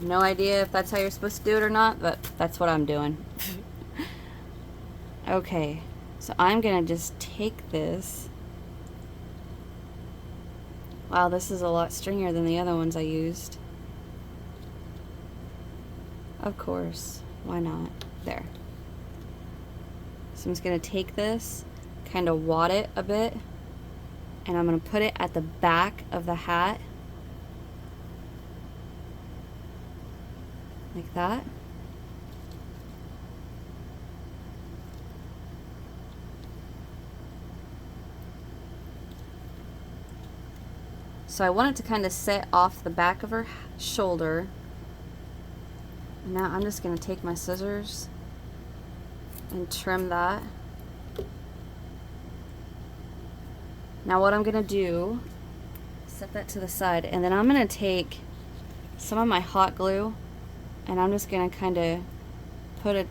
No idea if that's how you're supposed to do it or not, but that's what I'm doing. Okay, so I'm gonna just take this. Wow, this is a lot stringier than the other ones I used. Of course, why not? There. So I'm just gonna take this, kind of wad it a bit, and I'm gonna put it at the back of the hat. Like that. So I want it to kind of set off the back of her shoulder. Now I'm just going to take my scissors and trim that. Now what I'm going to do, set that to the side, and then I'm going to take some of my hot glue and I'm just going to kind of put a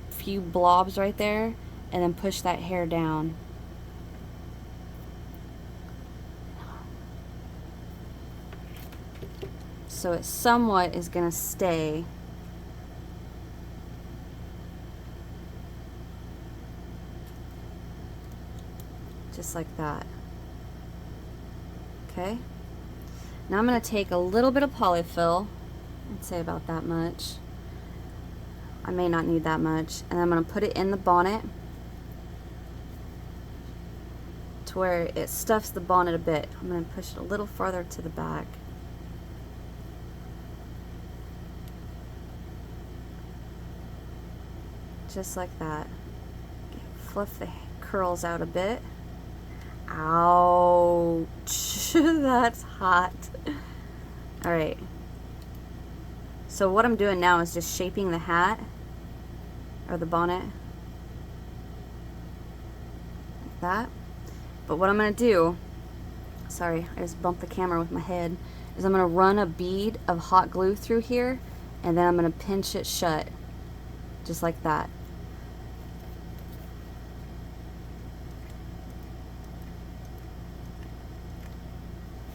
few blobs right there and then push that hair down. So it somewhat is going to stay. Just like that. Okay. Now I'm going to take a little bit of polyfill. I'd say about that much. I may not need that much. And I'm going to put it in the bonnet to where it stuffs the bonnet a bit. I'm going to push it a little farther to the back. Just like that. Fluff the curls out a bit. Ouch. That's hot. Alright. So what I'm doing now is just shaping the hat or the bonnet like that. But what I'm going to do, sorry, I just bumped the camera with my head, is I'm going to run a bead of hot glue through here and then I'm going to pinch it shut just like that.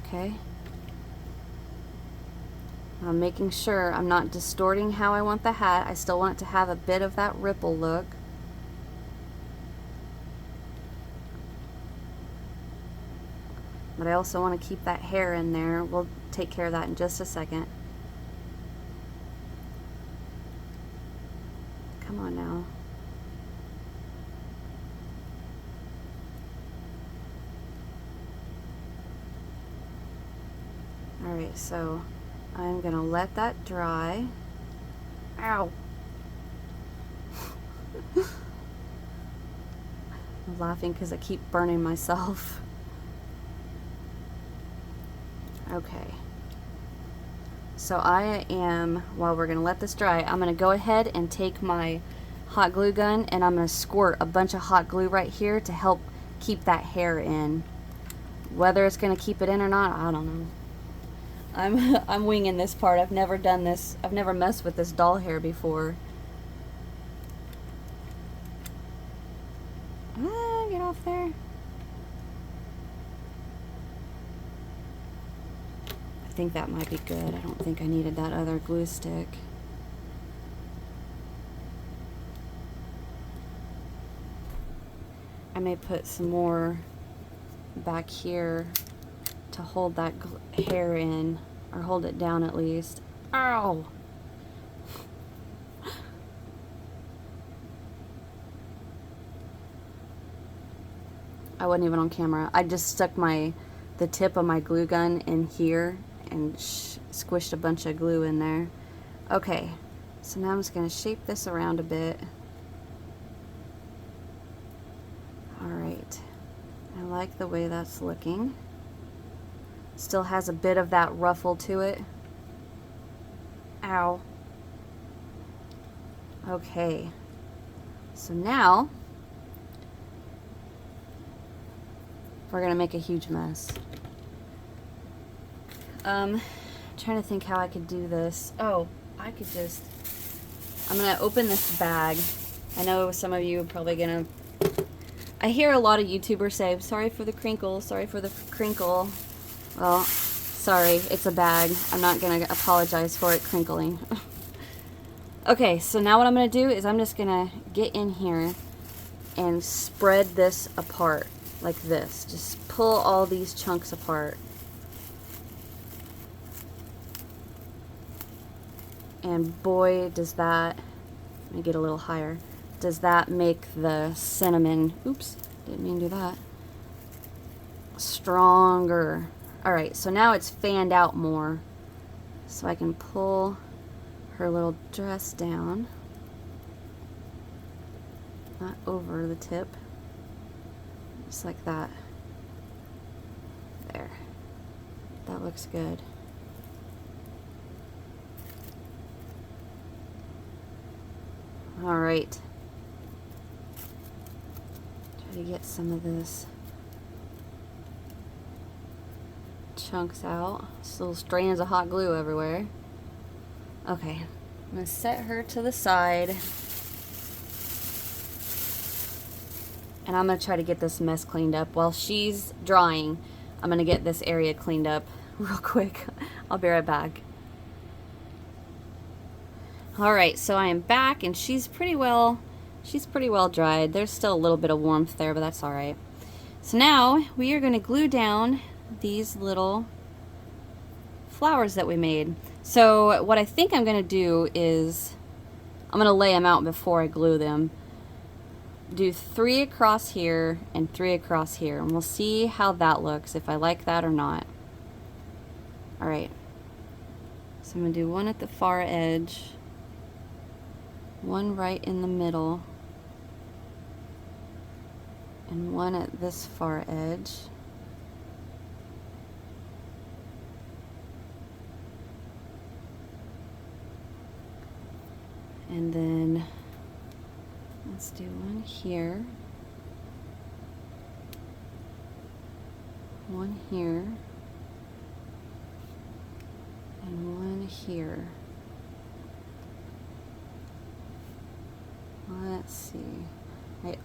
Okay. I'm making sure I'm not distorting how I want the hat. I still want it to have a bit of that ripple look. but I also want to keep that hair in there. We'll take care of that in just a second. Come on now. Alright, so I'm going to let that dry. Ow! I'm laughing because I keep burning myself. Okay. So while we're going to let this dry, I'm going to go ahead and take my hot glue gun and I'm going to squirt a bunch of hot glue right here to help keep that hair in. Whether it's going to keep it in or not, I don't know. I'm winging this part. I've never done this. I've never messed with this doll hair before. Get off there. I think that might be good. I don't think I needed that other glue stick. I may put some more back here to hold that hair in, or hold it down at least. Ow! I wasn't even on camera. I just stuck the tip of my glue gun in here and squished a bunch of glue in there. Okay, so now I'm just going to shape this around a bit. Alright, I like the way that's looking. Still has a bit of that ruffle to it. Ow. Okay, so now we're gonna make a huge mess. Trying to think how I could do this. Oh, I'm gonna open this bag. I know some of you are probably gonna, I hear a lot of YouTubers say, sorry for the crinkle, sorry for the crinkle. Well, sorry, it's a bag. I'm not gonna apologize for it crinkling. Okay, so now what I'm gonna do is I'm just gonna get in here and spread this apart like this. Just pull all these chunks apart. And boy, does that, let me get a little higher, does that make the cinnamon, oops, didn't mean to do that, stronger. Alright, so now it's fanned out more. So I can pull her little dress down. Not over the tip. Just like that. There. That looks good. Alright. Try to get some of this chunks out. Just little strands of hot glue everywhere. Okay. I'm going to set her to the side. And I'm going to try to get this mess cleaned up. While she's drying, I'm going to get this area cleaned up real quick. I'll be right back. Alright, so I am back and she's pretty well dried. There's still a little bit of warmth there, but that's alright. So now we are going to glue down these little flowers that we made. So what I think I'm going to do is I'm going to lay them out before I glue them. Do 3 across here and 3 across here, and we'll see how that looks, if I like that or not. Alright, so I'm going to do one at the far edge, one right in the middle, and one at this far edge. And then let's do one here, one here, and one here. Let's see. I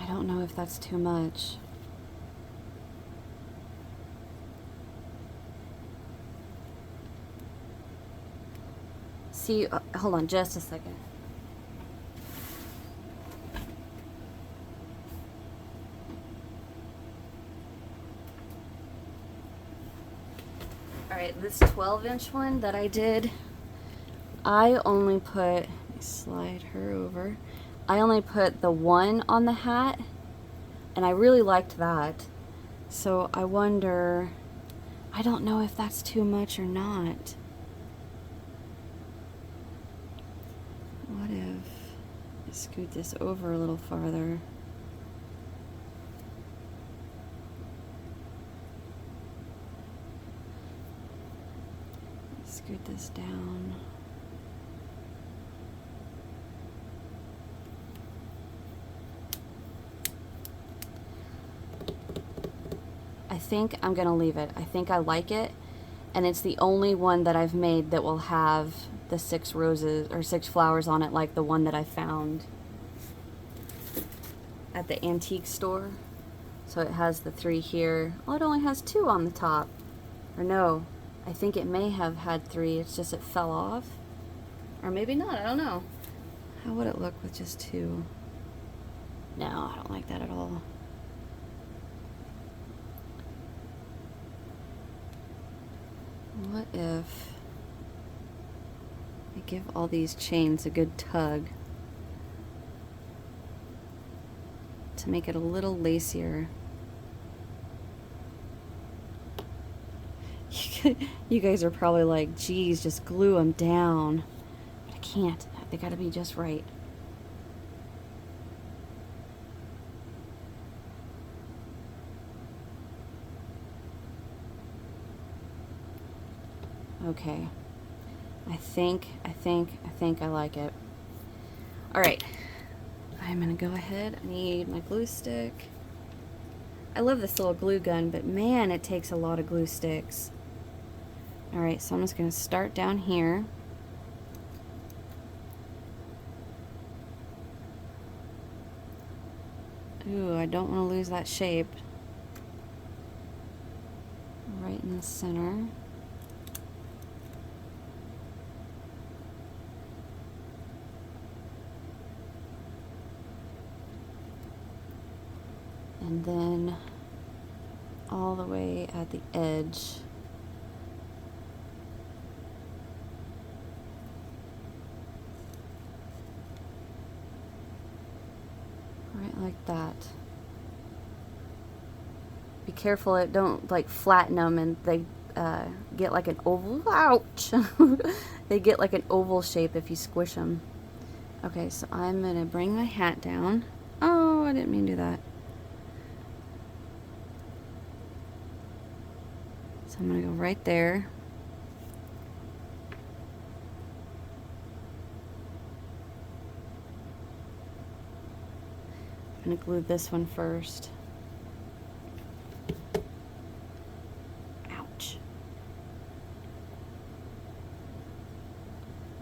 don't know if that's too much. See, hold on just a second. Alright, this 12-inch one that I did, I only put, let me slide her over, I only put the one on the hat, and I really liked that. So I wonder, I don't know if that's too much or not. What if I scoot this over a little farther? Scoot this down. I think I'm gonna leave it. I think I like it, and it's the only one that I've made that will have the 6 roses or 6 flowers on it, like the one that I found at the antique store. So it has the 3 here. Oh, it only has 2 on the top. Or no, I think it may have had 3, it's just it fell off. Or maybe not, I don't know. How would it look with just 2? No, I don't like that at all. What if I give all these chains a good tug to make it a little lacier? You guys are probably like, geez, just glue them down. But I can't. They gotta be just right. Okay. I think I like it. Alright. I'm gonna go ahead. I need my glue stick. I love this little glue gun, but man, it takes a lot of glue sticks. Alright, so I'm just gonna start down here. Ooh, I don't want to lose that shape. Right in the center. And then all the way at the edge. Right like that. Be careful it don't like flatten them and they get like an oval. Ouch! They get like an oval shape if you squish them. Okay, so I'm gonna bring my hat down. Oh, I didn't mean to do that. So I'm gonna go right there. I'm gonna glue this one first. Ouch.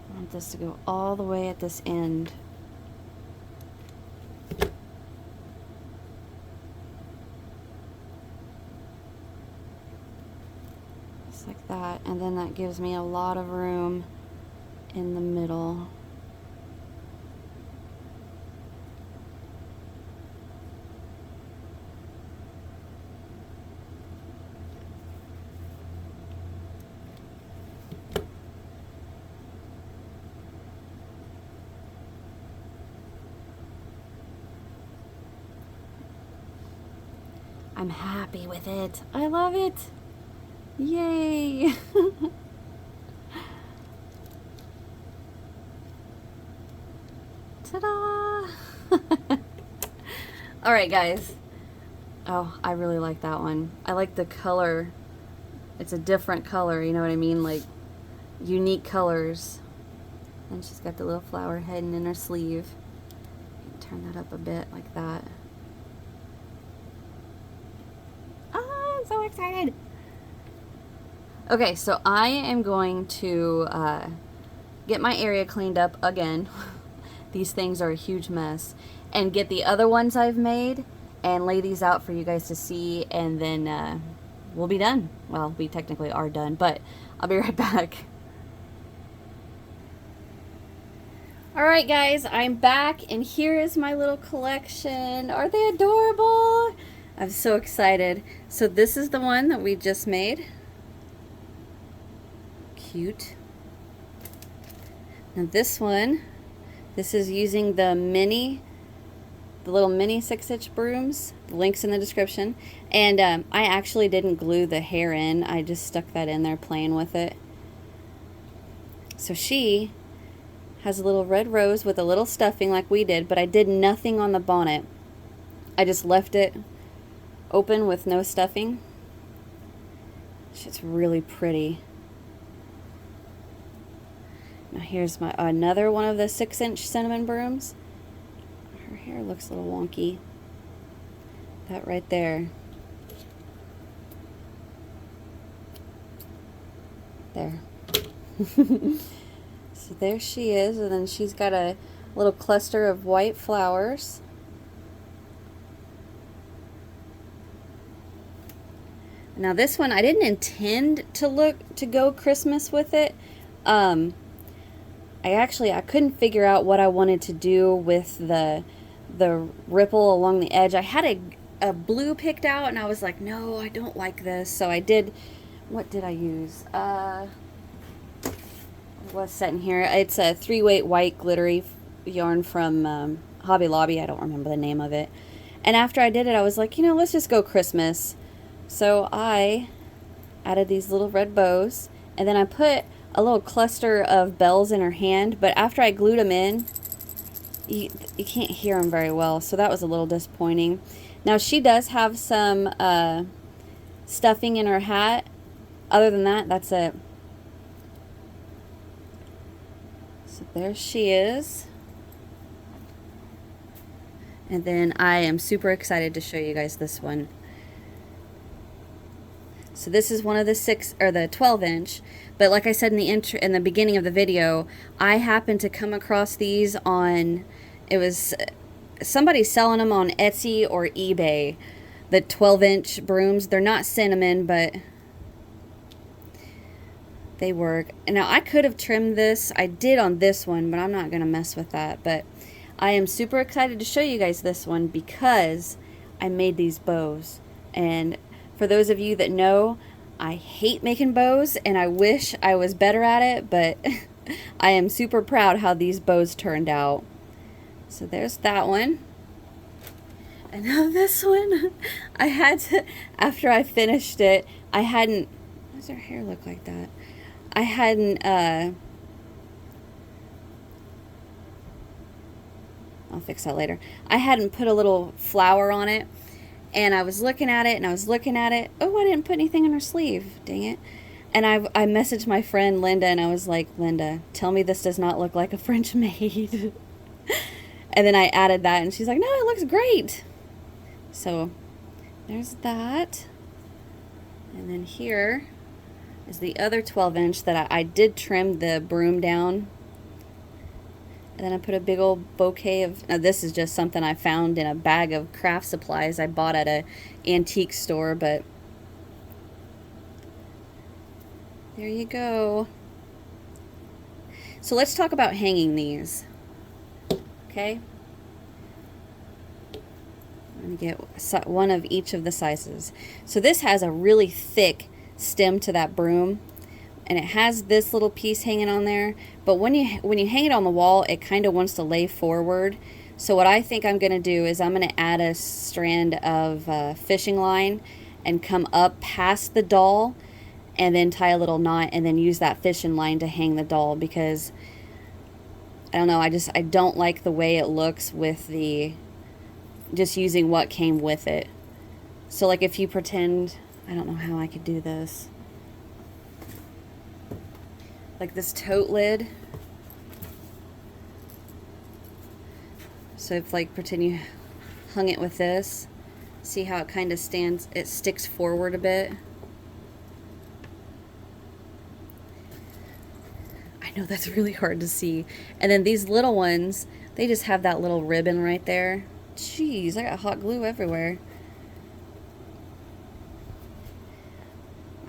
I want this to go all the way at this end. Just like that, and then that gives me a lot of room in the middle. I'm happy with it. I love it. Yay. Ta-da. All right, guys. Oh, I really like that one. I like the color. It's a different color, you know what I mean? Like unique colors. And she's got the little flower hidden in her sleeve. Turn that up a bit like that. So excited. Okay, so I am going to get my area cleaned up again. These things are a huge mess. And get the other ones I've made and lay these out for you guys to see, and then we'll be done. Well, we technically are done, but I'll be right back. Alright guys, I'm back, and here is my little collection. Are they adorable? I'm so excited. So this is the one that we just made. cute. Now this one, this is using the little mini 6-inch brooms. The link's in the description. And I actually didn't glue the hair in. I just stuck that in there playing with it. So she has a little red rose with a little stuffing like we did, but I did nothing on the bonnet. I just left it open with no stuffing. It's really pretty. Now here's my another one of the 6-inch cinnamon brooms. Her hair looks a little wonky. That right there. There. So there she is, and then she's got a little cluster of white flowers. Now this one, I didn't intend to go Christmas with it. I couldn't figure out what I wanted to do with the ripple along the edge. I had a blue picked out, and I was like, no, I don't like this. So I did, what did I use? What's set in here? It's a 3-weight white glittery yarn from Hobby Lobby. I don't remember the name of it. And after I did it, I was like, you know, let's just go Christmas. So I added these little red bows, and then I put a little cluster of bells in her hand, but after I glued them in, you can't hear them very well, so that was a little disappointing. Now she does have some stuffing in her hat. Other than that, that's it. So there she is. And then I am super excited to show you guys this one. So this is one of the 12-inch, but like I said in the beginning of the video, I happened to come across these on, it was somebody selling them on Etsy or eBay, the 12-inch brooms. They're not cinnamon, but they work. And now I could have trimmed this. I did on this one, but I'm not going to mess with that. But I am super excited to show you guys this one because I made these bows. And for those of you that know, I hate making bows and I wish I was better at it, but I am super proud how these bows turned out. So there's that one. And now this one, I had to, after I finished it, I hadn't, why does her hair look like that? I hadn't, I'll fix that later. I hadn't put a little flower on it. And I was looking at it, and I was looking at it. Oh, I didn't put anything on her sleeve. Dang it. And I messaged my friend Linda, and I was like, Linda, tell me this does not look like a French maid. And then I added that, and she's like, no, it looks great. So there's that. And then here is the other 12-inch that I did trim the broom down. And then I put a big old bouquet of, now this is just something I found in a bag of craft supplies I bought at an antique store, but there you go. So let's talk about hanging these. Okay? I'm going to get one of each of the sizes. So this has a really thick stem to that broom. And it has this little piece hanging on there, but when you hang it on the wall, it kind of wants to lay forward. So what I think I'm going to do is I'm going to add a strand of fishing line and come up past the doll and then tie a little knot and then use that fishing line to hang the doll, because I don't know, I don't like the way it looks with just using what came with it. So like if you pretend, I don't know how I could do this. Like this tote lid. So if like pretend you hung it with this, see how it kind of stands, it sticks forward a bit. I know that's really hard to see. And then these little ones, they just have that little ribbon right there. Jeez, I got hot glue everywhere.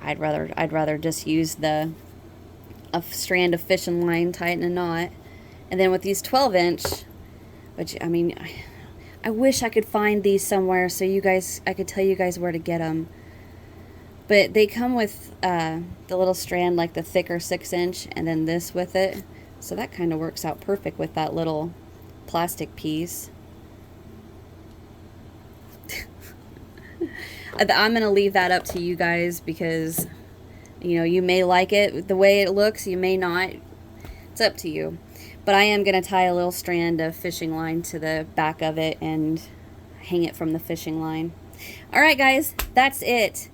I'd rather just use a strand of fishing line, tie it in a knot. And then with these 12-inch, which, I mean, I wish I could find these somewhere so I could tell you guys where to get them. But they come with the little strand, like the thicker 6-inch, and then this with it. So that kind of works out perfect with that little plastic piece. I'm going to leave that up to you guys because, you know, you may like it the way it looks, you may not. It's up to you. But I am going to tie a little strand of fishing line to the back of it and hang it from the fishing line. Alright guys, that's it.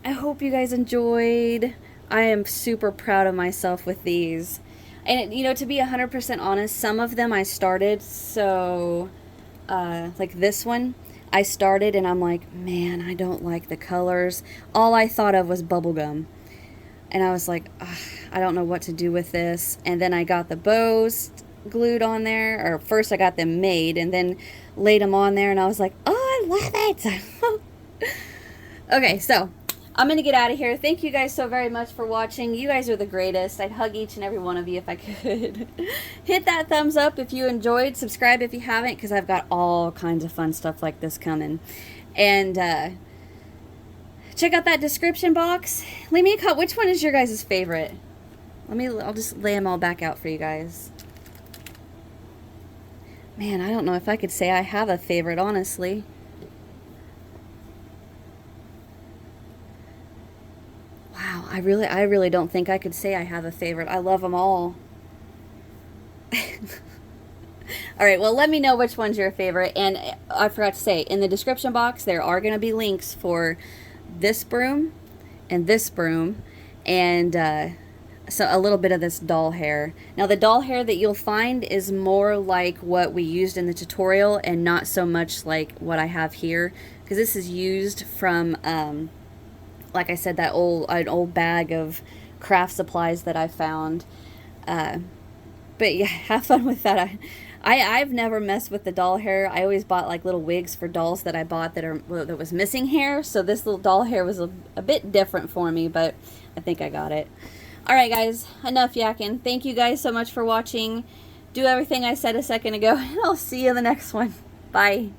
I hope you guys enjoyed. I am super proud of myself with these. And, you know, to be 100% honest, some of them I started, so, like this one, I started and I'm like, man, I don't like the colors. All I thought of was bubblegum. And I was like, I don't know what to do with this. And then I got the bows glued on there. Or first I got them made and then laid them on there. And I was like, oh, I love it. Okay, so I'm going to get out of here. Thank you guys so very much for watching. You guys are the greatest. I'd hug each and every one of you if I could. Hit that thumbs up if you enjoyed. Subscribe if you haven't, because I've got all kinds of fun stuff like this coming. And check out that description box. Leave me a comment. Which one is your guys' favorite? I'll just lay them all back out for you guys. Man, I don't know if I could say I have a favorite, honestly. Wow, I really don't think I could say I have a favorite. I love them all. Alright, well, let me know which one's your favorite. And I forgot to say, in the description box, there are going to be links for this broom, and so a little bit of this doll hair. Now, the doll hair that you'll find is more like what we used in the tutorial and not so much like what I have here, because this is used from, like I said, an old bag of craft supplies that I found. But yeah, have fun with that. I've never messed with the doll hair. I always bought like little wigs for dolls that I bought that was missing hair. So this little doll hair was a bit different for me, but I think I got it. Alright guys, enough yakking. Thank you guys so much for watching. Do everything I said a second ago, and I'll see you in the next one. Bye.